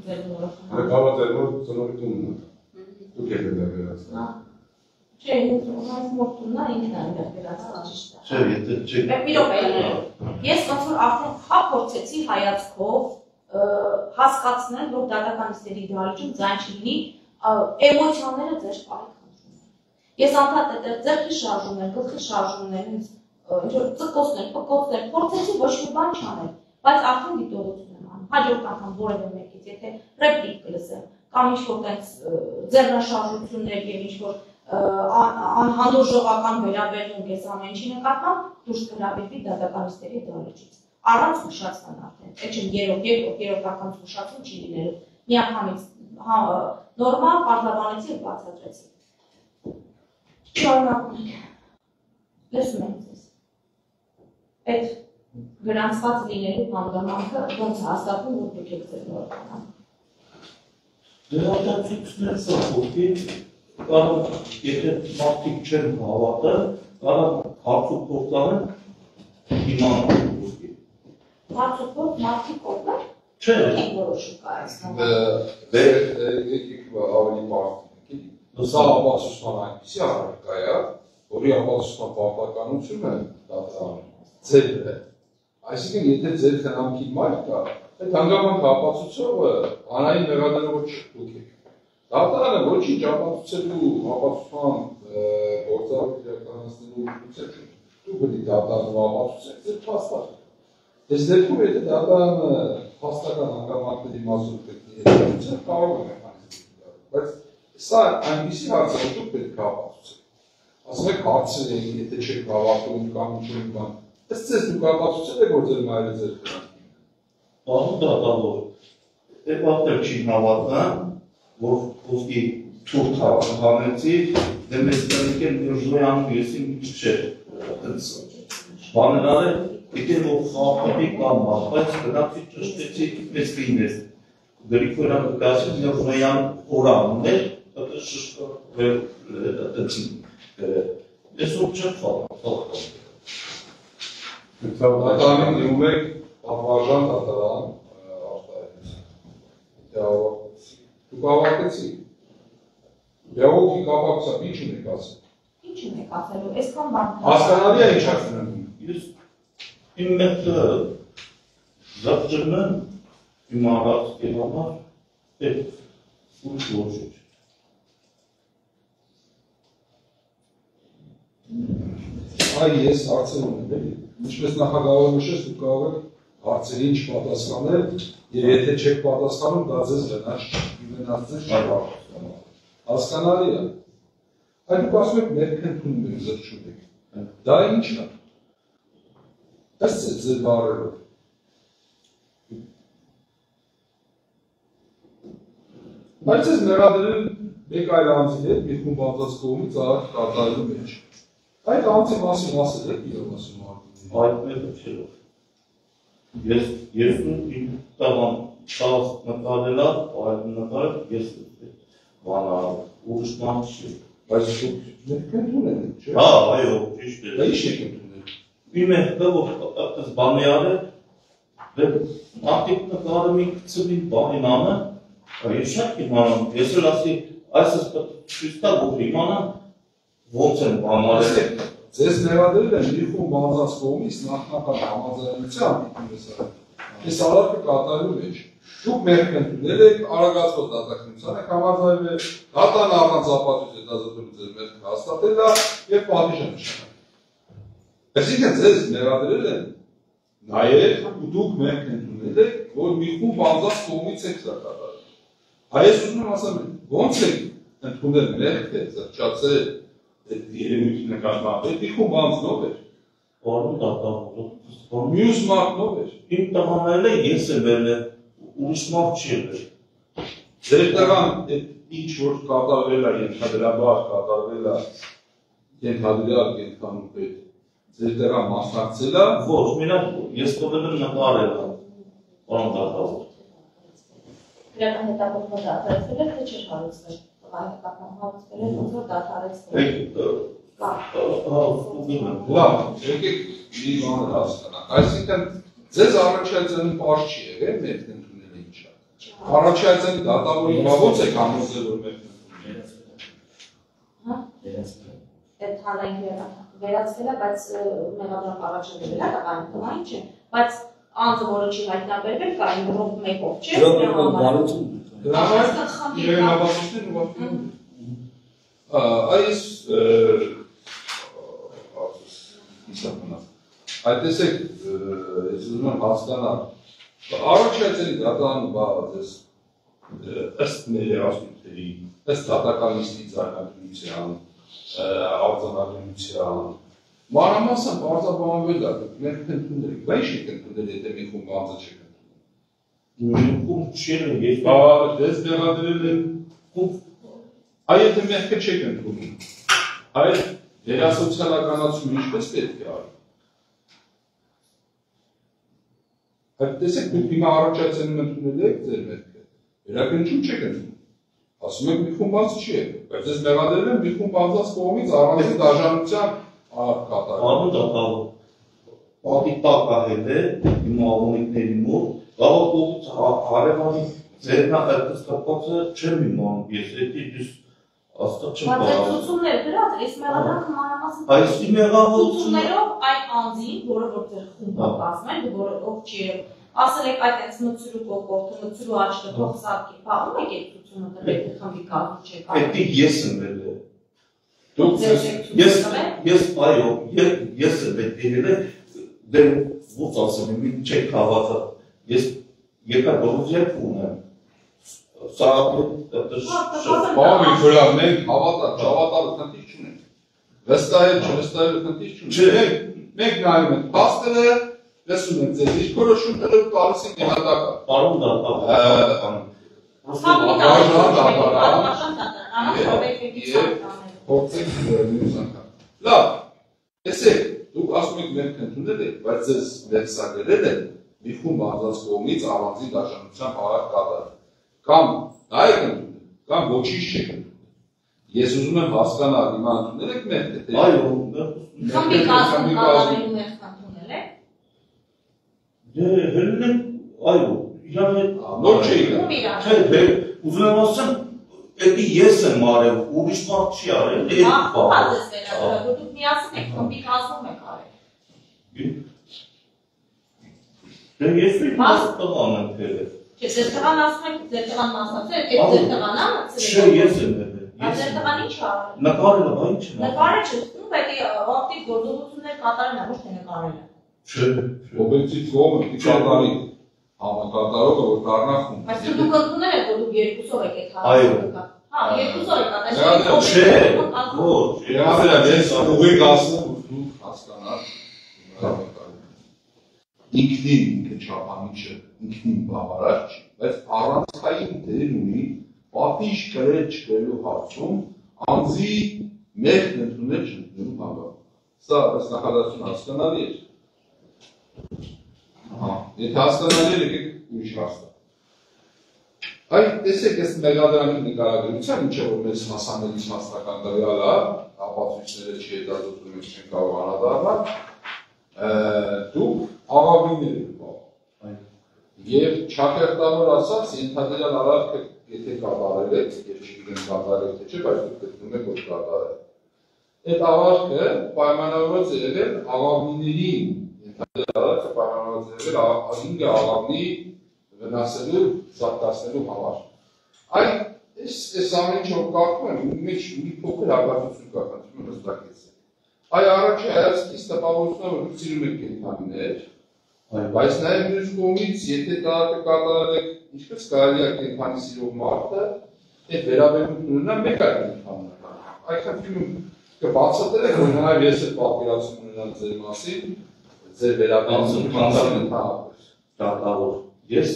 ձեր որոշումը։ Կարող է որ ծնողությունն է։ Դուք եք դա վերացնել։ Չէ, ինձ մորթունն է ինքն է վերացած ճիշտ է։ Չէ, եթե չէ։ Մի րոպե։ Ես ոնց որ արդեն փոխեցի հայացքով հասկացնել, որ դատականիստերի դահլիճում ձայն չլինի, էմոցիաները ձեր պահի խնդրում են։ Ես անդադար ձեռքի շարժումներ, գլխի շարժումներ, ինչ-որ ծկոցներ, պկոցներ, փորձեցի ոչ մի բան չանել, բայց արդեն դիտողություն եմ անում։ Հաջորդ անգամ որևէ մեկից, եթե ռեպլիկ կլսեմ, կամ ինչ-որ տենց ձեռնաշարժություններ եւ ինչ-որ անհանդուրժողական վերաբերմունք ես ամեն ինչի նկատմամբ դուրս կհրավիրվի դատականիստերի դահլիճից։ Առանց զգուշացման արդեն։ Այդ չեմ երրորդ անգամ զգուշացում չի լինելու։ Միանգամից նորմալ պարզաբանեցի եւ բացատրեցի։ Շարունակում ենք։ Լսում ենք ձեզ։ Այդ գրանցված լինելու հանգամանքը ոնց հաստատվում, որ դուք եք ձեր նոր կանան։ Դերատացիքներ սախոտի, կարող եթե մարդիկ չեն հավատը, կարող հարցու փորձանեն իմանալ ուստի։ Հարցու փորձ մարդիկ կողմը չէ։ Եք որոշում կա այսքան։ Եկեք ավելի մարդիկ եք։ Սա ապացուցման այնպիսի առարկա է, որի ապացուցման պարտականությունը ձեր է։ Այսինքն, եթե ձեր խնամքի մայր կա, այդ հանգամանքը ապացուցողը անային մեղադրող դուք եք։ Դատարանը ոչինչ ապացուցելու ապացուցման գործառույթ իրականացնելու ուղղությամբ դուք պետք է դատարանը ապացուցեք ձեր փաստարկը։ Այս դեպքում եթե դատարանը փաստական հանգամանքների մասով պետք է հետևել, կարող է մեխանիզմ դառնալ, բայց սա այնպիսի հարց է, որ դուք պետք է ապացուցեք։ Ասում եք հարցեր եք, եթե չեք հավատում կամ ինչ-որ բան, ըստ ձեզ դուք ապացուցել եք, որ ձեր մայրը ձեր խնամքին է։ Բանու դատավոր, է պատեր չի հավատան, որ ոսկի թուրք հանեցի, դե մեզ տնիկ են Միրզոյանում եսին ինչ չէ, բաներ արել, եկեն որ խաղապետի կամ բայց գնացի ճշտեցի մեզ կինես, գրիքորան կգասին Միրզոյան օրանում էր, դա շշկոր տնցին գրել, ես որ չեմ խաղապետի։ Դատարանին դիմում եք պատվարժան դատարան արտահայտից։ Դուք հավատեցիք։ Բեղոքի կապակցությամբ ինչ ունեք ասել։ Ինչ ունեք ասելու, այսքան բան։ Հասկանալի է ինչ ասում։ Ես իմ մեկը զապջրն եմ, իմ առած կեհամար, էդ ուրիշ ոչիչ։ Այ ես հարցեր ունեմ, էլի։ Ինչպես նախագահը նշեց, դուք կարող եք հարցերին չպատասխանել, եւ եթե չեք պատասխանում, դա ձեզ վնասներ չի հասկանալի է։ Այ դուք ասում եք մեր քննում եք զրկում եք։ Դա ի՞նչն է։ Ըստ ձեր բառերով։ Բայց ես մեղադրել մեկ այլ անձի հետ մի խումբ անձած կողմից արարք կատարելու մեջ։ Այդ անձի մասին ասել եք իրով ասում արդեն։ Այդ մեկը չելով։ Ես ու իմ տաղան շաղս նկարելա, այդ նկարել, ես բանա ուրիշ ման չի։ Բայց շուտ մեկ ընդունել եք, չէ՞։ Հա, այո, ճիշտ է։ Դա ի՞նչ եք ընդունել։ Իմ մեկը որ այս բանի արել, դե մարդիկ նկարը մի ծվի բանին անը, ես շատ իմանամ, ես էլ ասի, այսպես ցույց տա որ իմանամ ոնց են բան արել։ Ձեզ մեղադրել են մի խումբ անձանց կողմից նախնական համաձայնությամբ այս արարքը կատարելու մեջ։ Դուք մեղք ընդունել եք, արագացված դատախնության եք համաձայնել, դատան առանց ապացույց հետազոտելու ձեր մեղքը հաստատել է եւ պատիժ է նշանակել։ Այսինքն ձեզ մեղադրել են նաեւ դուք մեղք ընդունել եք, որ մի խումբ անձանց կողմից եք դա կատարել։ Այս ուզում եմ ասեմ, ոնց եք ընդունել մեղքը, զղջացել երևույթի նկատմամբ, այդ իխում անձնով էր։ Բարուն դատավորը։ Մյուս մարդնով էր։ Իմ տղաներն է ես եմ ել է, ուրիշ մարդ չի ել է։ Ձեր տղան ինչ որ կատարվել է, ենթադրաբար կատարվել է, ենթադրյալ կենթանում պետ, ձեր տղան մասնակցել է։ Ոչ, մենակ ես տվել եմ նկարել է, բարուն դատավոր։ Իրական հետապնդումը դադարեցվել է, թե չէր հարուցվել։ Հայկական հարցեր են ոնց որ դադարեցվել։ Լավ, եկեք մի բան հասկանանք։ Այսինքն ձեզ առաջացնի պարզ չի եղել մեղք ընդունելը ինչ է։ Առաջացնի դատավորի ո՞նց է համոզել որ մեղք ընդունել։ Հա։ Այդ հանրային վերացվել է, բայց մեղադրանք առաջադրվել է, տղային ինչ է, բայց անձը որը չի հայտնաբերվել կա այն ռոք մեկով, չէ՞։ Իրենաբանությունն ուղղակի այս այդ տեսեք ես ուզում եմ հասկանալ առաջացելի դատարանը բաղաձես ըստ ներերասնությունների ըստ դատականիստի ձայնագրության արձանագրության մանրամասն բարձրաբանվել է մենք ընդունել ենք բայց չենք ընդունել եթե մի խումբ անձը չեք Ում չել է, ես դες մեղադրել են այ եթե մեղքը չեք ընդունում այ վերասոցիալականացումը ինչպես պետք է արի Բայց տեսեք, դուք հիմա առաջացնում ընդունել եք ձեր մեղքը։ Վերակնչում չեք ընդունում։ Ասում եք մի խումբ բաց չի եք, բայց ես մեղադրել եմ մի խումբ բացած կողմից առանձին դաշնության կատարում։ Պարոն Դատավոր, պատի տակ ահել է իմ աղոնիկների մոտ, կարող կողմից հարևանի ձերնատեսկապածը չեմ իմանում, ես էդի դուս աստղ չեմ կարող։ Բայց այդ ցուցումները դրած, այս մեղադրանքը մանրամասն այս մեղավորությունը ցուցումներով այդ անձին, որը որ ձեր խումբը կազմում է, որը ով չի ասել եք այդ այս մցրու կողքով, մցրու աչքը թող սարքի, բաղում եք այդ ցուցումը դրեք խմբի կազմում չեք։ Էդի ես եմ ելել։ Դուք Ես այո, ես եմ ելել, դեր ո՞ց ասեմ, մի չեք հավատա։ Ես եկա Գորոզիա ունեմ։ Սա բամի վրա մենք հավատալ խնդիր չունենք։ Վստահել, չվստահել խնդիր չունենք։ Մենք նայում ենք փաստերը, լսում ենք ձեր դիրքորոշումները ու տալիս ենք նահատակը։ Պարոն Դատավոր, լավ, տեսեք, դուք ասում եք մենք ընդունել եք, բայց ձեզ վերսագրել են մի խումբ անձանց կողմից առանձին դաշնության հարակ կատարել։ Կամ դա եք ընդունել, կամ ոչինչ չեք ընդունել։ Ես ուզում եմ հասկանալ, հիմա ընդունել եք մեղքը, թե այո, խմբի կազմում կատարելու մեղք ընդունել եք։ Դե հելն այո, իրան հետ նոր չէի դա։ Թե ուզում եմ ասեմ, էդի ես եմ արել, ուրիշ մարդ չի արել, էդ բան։ Դուք միասին եք խմբի կազմում եք արել։ Դե ես մի տղան եմ ելել։ Չէ, ձեր տղան ասում եք, ձեր տղան մասնակցել եք, ձեր տղան ա մցրել։ Չէ, ես եմ ելել։ Ձեր տղան ինչ արել։ Նկարել է, բա ինչ է։ Նկարը չստում, բայց ակտիվ գործողություններ կատարել է, ոչ թե նկարել է։ Չէ։ Օբյեկտիվ կողմը պիտի կատարի համակատարողը, որ դառնա խումբ։ Բայց դուք ընդունել եք, որ դուք երկուսով եք այդ Այո։ Հա, երկուսով եք Չէ, ոչ։ Ես ուղիղ ասում դուք հասկանալ ինքնին ինքը չափանիշը ինքնին բավարար չի, բայց առանցքային դեր ունի պատիժ կրել չկրելու հարցում անձի մեղքն ընդունել չընդունելու բաղը։ Սա ըստ նախադասություն հասկանալի է։ Եթե հասկանալի է, եկեք ուրիշ հասկանալ։ Այ տեսեք այս մեղադրանքի նկարագրության, ինչը որ մեզ հասանելիս մասնական տվյալ է, ապացույցները չի հետազոտում եք չեն կարող անդրադառնալ, դուք աղավիններ եք բաղում։ Եվ չակերտավոր ասած, ենթադրյալ արարքը եթե կատարել եք, եւ չգիտեմ կատարել թե չէ, բայց դուք գտնում եք որ կատարել։ Այդ ավարտը պայմանավորված է եղել աղավիններին, ենթադրյալ արարքը պայմանավորված է եղել 5 աղավնի վնասելու, զարգացնելու համար։ Այ այս ամեն ինչ որ կարդում եմ, մի փոքր հակասություն կա, խնդրում եմ հստակեցեք։ Այ առաջի հայացքից տպավորությունը որ դուք սիրում եք կենդանիներ, բայց նաև մյուս կողմից, եթե դա կկատարել եք, ինչպես կարելի է կենդանի սիրող մարդը, այդ վերաբերմունքն ունենա մեկ այլ կենդանին։ Այ խնդրում կբացատրեք, որ նաև ես էլ պատկերացում ունենամ ձեր մասին, ձեր վերաբերմունքի մասին ընդհանրապես։ Դատավոր, ես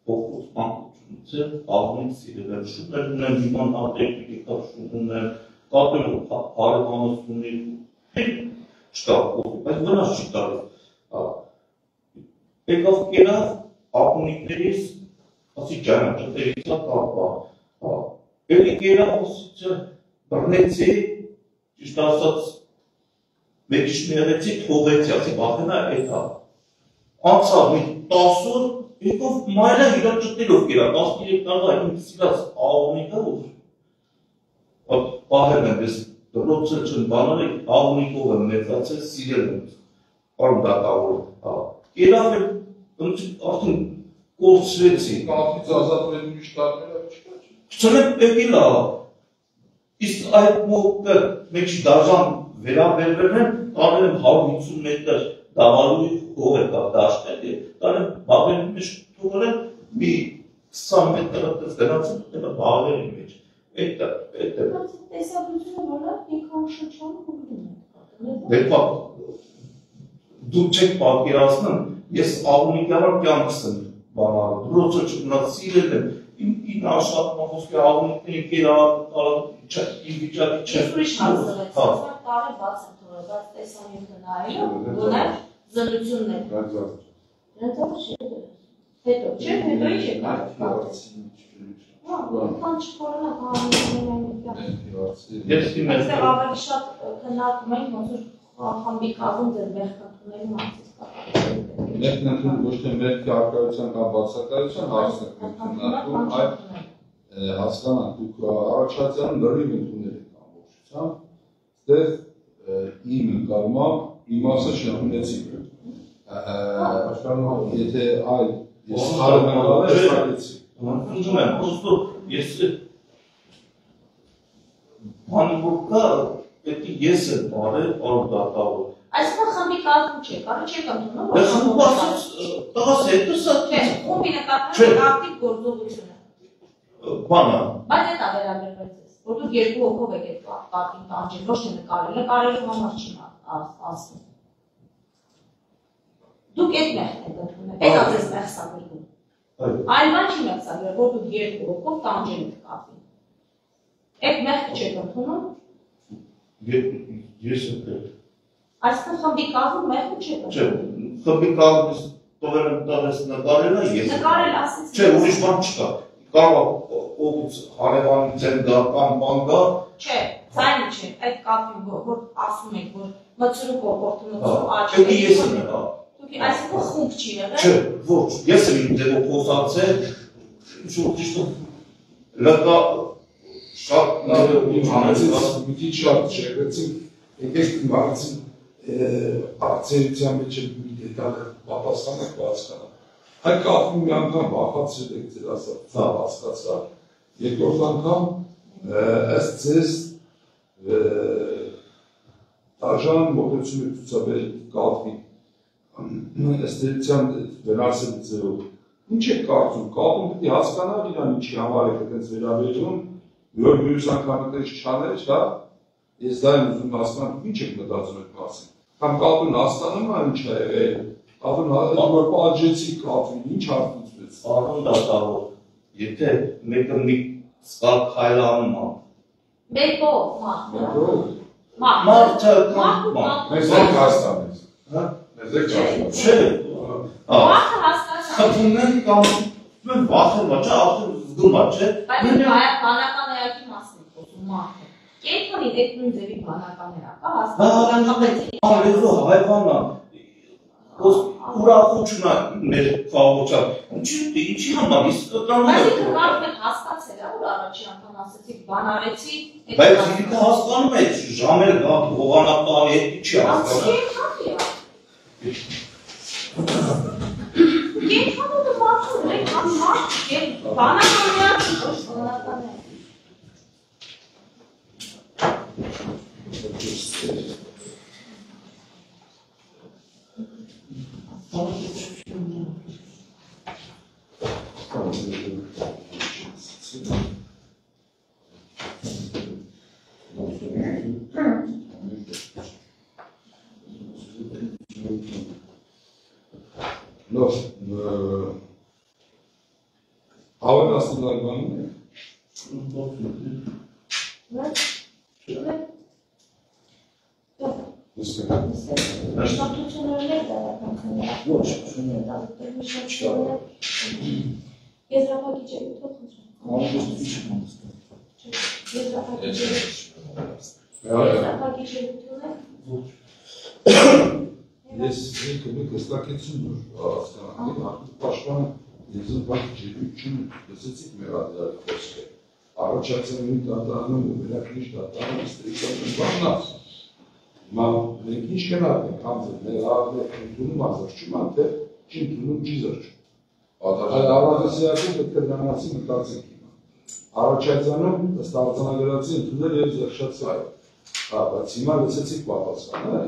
փոքր մանկությունից աղմիկ սիրել եմ, շուտեր ունեմ իման արտեկնիկա շուտունեմ, կատում հարևանությունի չկա, բայց վնաս չի տարել։ Եկավ կերավ աղմիկներից, ասի ջանա, չտերից կապա, էլի կերավ ասիցը բրնեցի, ճիշտ ասած, մեկիշ մեղեցի, թողեցի, ասի բախենա էտա։ Անցավ մի 10 օր, եկով մայրը իրար ճտելով կերա, 13 տարվա ինձ սիրած աղմիկը որ պահել եմ ես դրոցը չն բաներ եք, աղմիկով եմ մեծացել, սիրել եմ, պարոն դատավոր, կերավ եմ, արդեն կորցրեցի։ Կապից ազատվելու ուրիշ տարբերակ չկա։ Չնեք պեպիլ է, իսկ այդ մոկը մեջի դաժան վերաբերվել եմ, տարել եմ 150 մետր դավալուի հող է կապ դաշտել, տարել բաղել մեջ թողել եմ, մի 20 մետր գնացել տելը բաղերի մեջ, էդ է։ Բայց տեսաբությունը որը ինքան շրջանը հուգնում է։ Դուք չեք պատկերացնում, ես աղմիկի համար կյանքս եմ բանարը, դրոցը չգնաց սիրել եմ, իմ աշխատում խոսքի աղմիկների իմ վիճակի չէ։ Ես ուրիշ հասցրեց, տարի բաց եմ թողել, բայց տեսանյութը նայելով, ունեմ զնություններ։ Հետո, չէ, հետո ինչ է կարծում։ Քան չփորնա այստեղ ավելի շատ քննարկում ենք ոնց որ խմբի կազմում ձեր մեղքատունների մասից կապակցված։ Մեղքն ոչ թե մեղքի առկայության կամ բացակայության հարցն է քննարկում, այլ հասկանանք դուք առաջացան լրիվ ընդունել եք ամբողջությամբ, այստեղ իմ ընկալմամբ իմաստը չընդունեցիք։ Եթե այլ ես հարում եմ Ուզում եմ, պրոստո ես բանվորկա պետք է ես եմ բարել արդատավոր։ Այսինքն խմբի կազմում չեք, առը չեք ընդունում, որ խմբը ասաց, տղաս հետո սա չէ, խմբի նկատմամբ ակտիվ գործողություն է։ Բանա։ Բայց դա վերաբերվեց ես, որ դուք երկու հոգով եք այդ կատին տանջել, ոչ թե նկարելու համար չի ասում։ Դուք այդ մեղքն եք ընդունել, այդ ածես մեղսագրվում։ Այլ բան չի մեղսագրել, որ դուք երկու հոգով տանջել եք կատին։ Այդ մեղքը չեք ընդունում։ Ես եմ դեր։ Այսինքն խմբի կազմում մեղքը չեք ընդունում։ Չէ, խմբի կազմում տվել եմ տալես նկարելը ես։ Նկարել ասից։ Չէ, ուրիշ բան չկա։ Կարող ողից հարևանից են գա կամ բան գա։ Չէ, ձայնը չէ, այդ կապին, որ ասում եք, որ մցրու կողորտունոցու աչք։ Պետք է ես եմ հա։ Դուք այսինքն խումբ չի եղել։ Չէ, ոչ, ես եմ իմ ձևով խոսացել, շուտ լկա շատ մի քիչ շատ շեղեցին, եկեք մարդին արձերության մեջ մի դետալ պատասխանեք բացկանա։ Այդ կապին մի անգամ բախացրել եք ձեր ասած, դա հասկացա։ Երկրորդ անգամ ըստ ձեզ դաժան մոտեցում եք ցուցաբերել կապին ըստերության վերարսել ձերով։ Ինչ եք կարծում, կապում պետք է հասկանալ իրան ինչի համար եք այդպես վերաբերում, որ մյուս անգամից չանել, հա։ Ես դա եմ ուզում հասկանալ, ինչ եք մտածում այդ մասին։ Կամ կապն հաստանում է ինչ է եղել, կապն որ պատժեցի կապին, ինչ հարցնուց։ Արոն դատավոր, եթե մեկը մի սկալ քայլանում է։ Մեկով, Մարդը Մեզ եք հաստանից, հա։ Մեզ եք հաստանից։ Չէ։ Մարդը հասկացա։ Խփումեն կամ վախում է, չէ, արդեն զգում է, չէ։ Բայց բանական էակի մասն է խոսում մարդը։ Կենթանի այդ նույն ձևի բանական էակա հասկացա։ Արևո հայվան է։ Ուրախություն է մեր խաղողջան։ Ինչի համար իսկ տրանում է։ Բայց դուք հասկացել ա, որ առաջի անգամ ասեցիք բան արեցի։ Բայց ինքը հասկանում է, ժամեր գա հողանականի հետ չի հասկանում։ Կենթանոդը մարդուն է, կամ մարդ, բանական էակի, ոչ բանական էակի։ Հավանասնալ բանում եք։ Շատություններն եք դարական քննարկում։ Ոչ, շատություններ։ Եզրափակիչ եք թողնում։ Եզրափակիչ եք թողնում։ Ես մի կստակեցում որ հասկանալի պաշտպանը եզրափակիչ լսեցիք մեր ադիալի խոսքը։ Առաջացանունի դատարանում ու վերակնիչ դատարանում իստրիկան բանն ասում։ Մենք ինչ կնարկենք, համձեր, մեր առներ ընդունում ազրճում են, թե չի ընդունում չի զրճում։ Այդ առանձասիակում պետք է դրանացի մտածենք հիմա։ Առաջացանում ըստ արձանագրացի ընդունել և զրճացել։ Բայց հիմա լսեցիք պատասխանը,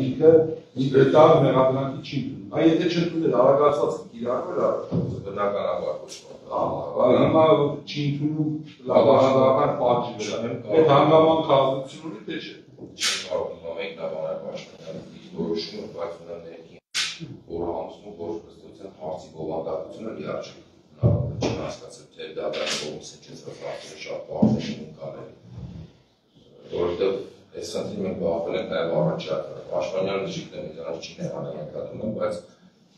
ինքը դետալ մեղադրանքի չի ընդունում։ Այ եթե չընդունել արագացած կիրառվել առաջացել։ Բնականաբար ոչ Հիմա չի ընդունում լավահանական պատժի վրա։ Այդ հանգաման կազմություն ունի, թե չէ։ Չեն կարող հիմա մեկնաբանել պաշտպանել որոշումը, բայց ունեմ ներքին որ համսում որ ըստության հարցի բովանդակությունը լիարժեք հնարավոր չեն հասկացել, թե դա դրանց կողմից է չեցված հարցերը շատ բարձր են ունկալել։ Որովհետև այս խնդրի մենք բախվել ենք նաև առաջի պաշտպանյան լժիկները դրանց չի ներանային կատում, բայց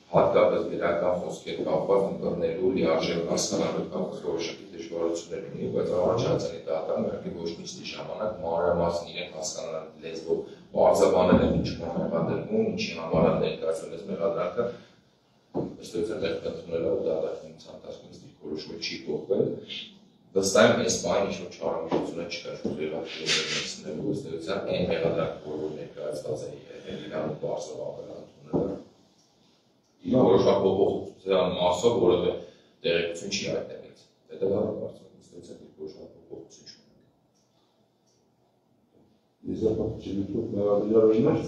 հատկապես վերական խոսքեր կապված ընկերներու լիարժեք հասկանալու կապված որոշակի դժվարություններ ունի, բայց առաջացանի դատան ուղղակի ոչ նիստի ժամանակ մանրամասն իրենք հասկանալու լեզվով բարձրաբանել են ինչ կողմ մեղադրվում, ինչի համար է ներկայացվել այս մեղադրանքը, ըստ էության տեղեկությունները ու դատարկման ընթացքում նիստի որոշումը չի փոխվել, վստահ եմ այս բանը ինչ-որ չարամիջությունը չկա, շուտով ըստ էության այն մեղադրանքը, որ ներկայացված է իրան բարձրաբանել որոշակ փոփոխության մասով որևէ տեղեկություն չի հայտնվել։ Հետևաբար բարձրացած որոշակ փոփոխություն չունենք։ Եզրափակիչի մեղադրյալներ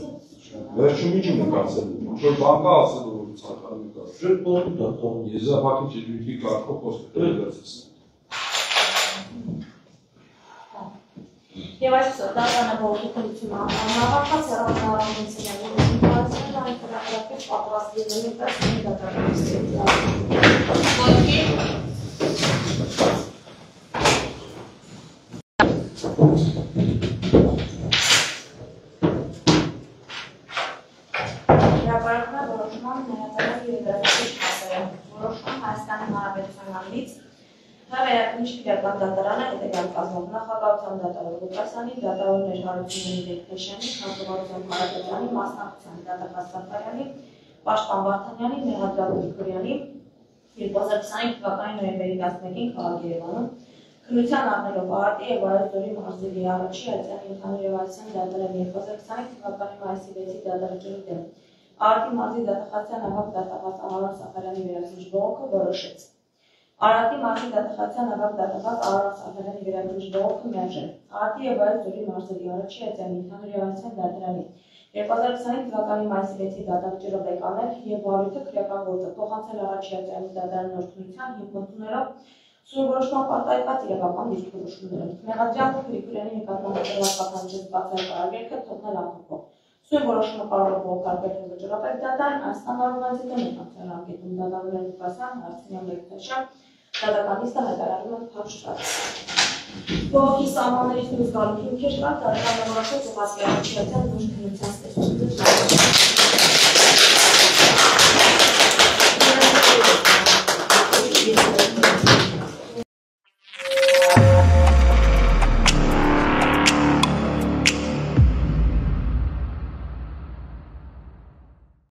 վերջում ինչ ունենք ասել, ինչ-որ բան կա ասելու որ ցանկանում եք ասել։ Չէ, բան դա Եզրափակիչի դույթի կարգով խոսքը դերացած։ Եվ այսօր դատանը բողոքություն անհավատաց հեռախոսահարությունների ինֆորմացիան այն կրակրակել պատրաստվելու պես մի դատարանստի։ Հրապարակման որոշման ներածական երդարացիչ հասարակ որոշում Հայաստանի Հանրապետությունից Հավերակնիչ քրեական դատարանը հետևյալ կազմով նախագահության դատարան Ղուկասյանի, դատարաններ Հարությունյանի Դերքեշյանի, Խաչատրյան Հարապետյանի, Մասնակցյանի Դատախազարյանի, Պաշտպան Վարդանյանի, Մեղադրյալ Գրիգորյանի 2025 թվականի նոյեմբերի 11-ին քաղաք Երևանում քննության առնելով Արարատի եւ Վարազդորի մարզերի առաջի Հայաստանի ընդհանուր եւ Ասիան դատարանի 2025 թվականի մայիսի 6-ի դատարանների դեմ Արարատի մարզի դատախազության ավագ դատախազ Արարատ Սաֆարյանի վերահսկիչ բողոքը որոշեց Արարատի մարզի դատախազության ավագ դատախազ Արարատ Սաֆարյանի վերահսկիչ բողոքը միաժամանակ Արարատի եւ Վարազդորի մարզերի առաջի Հայաստանի ընդհանուր եւ Ասիան դատարանի 2025 թվականի մայիսի 6-ի դատավճիռը բեկանել եւ վարույթը քրեական գործը փոխանցել առաջի Հայաստանի դատարանի նորությունության հիմք ընդունելով Սուրորոշման պարտայված իրավական դիրքորոշումները։ Մեղադրյալ Գրիգորյանի նկատմամբ պատասխանատվի բացահայտարարելքը թողնել անփոփ։ Սույն որոշումը կարող է բողոքարկել վճռապետ դատարան, Հայաստան արարողացիա ներկայացնել անկետում դատարաններ Ղուկասյան, Հարությունյան Դերքեշյան, դատականիստը հայտարարում են փակ շտաբ։ Բողոքի սահմաններից դուրս գալու հիմքեր կան, դատարանը որոշեց ուղղակի առաջի ոչ քննության ստեսությունը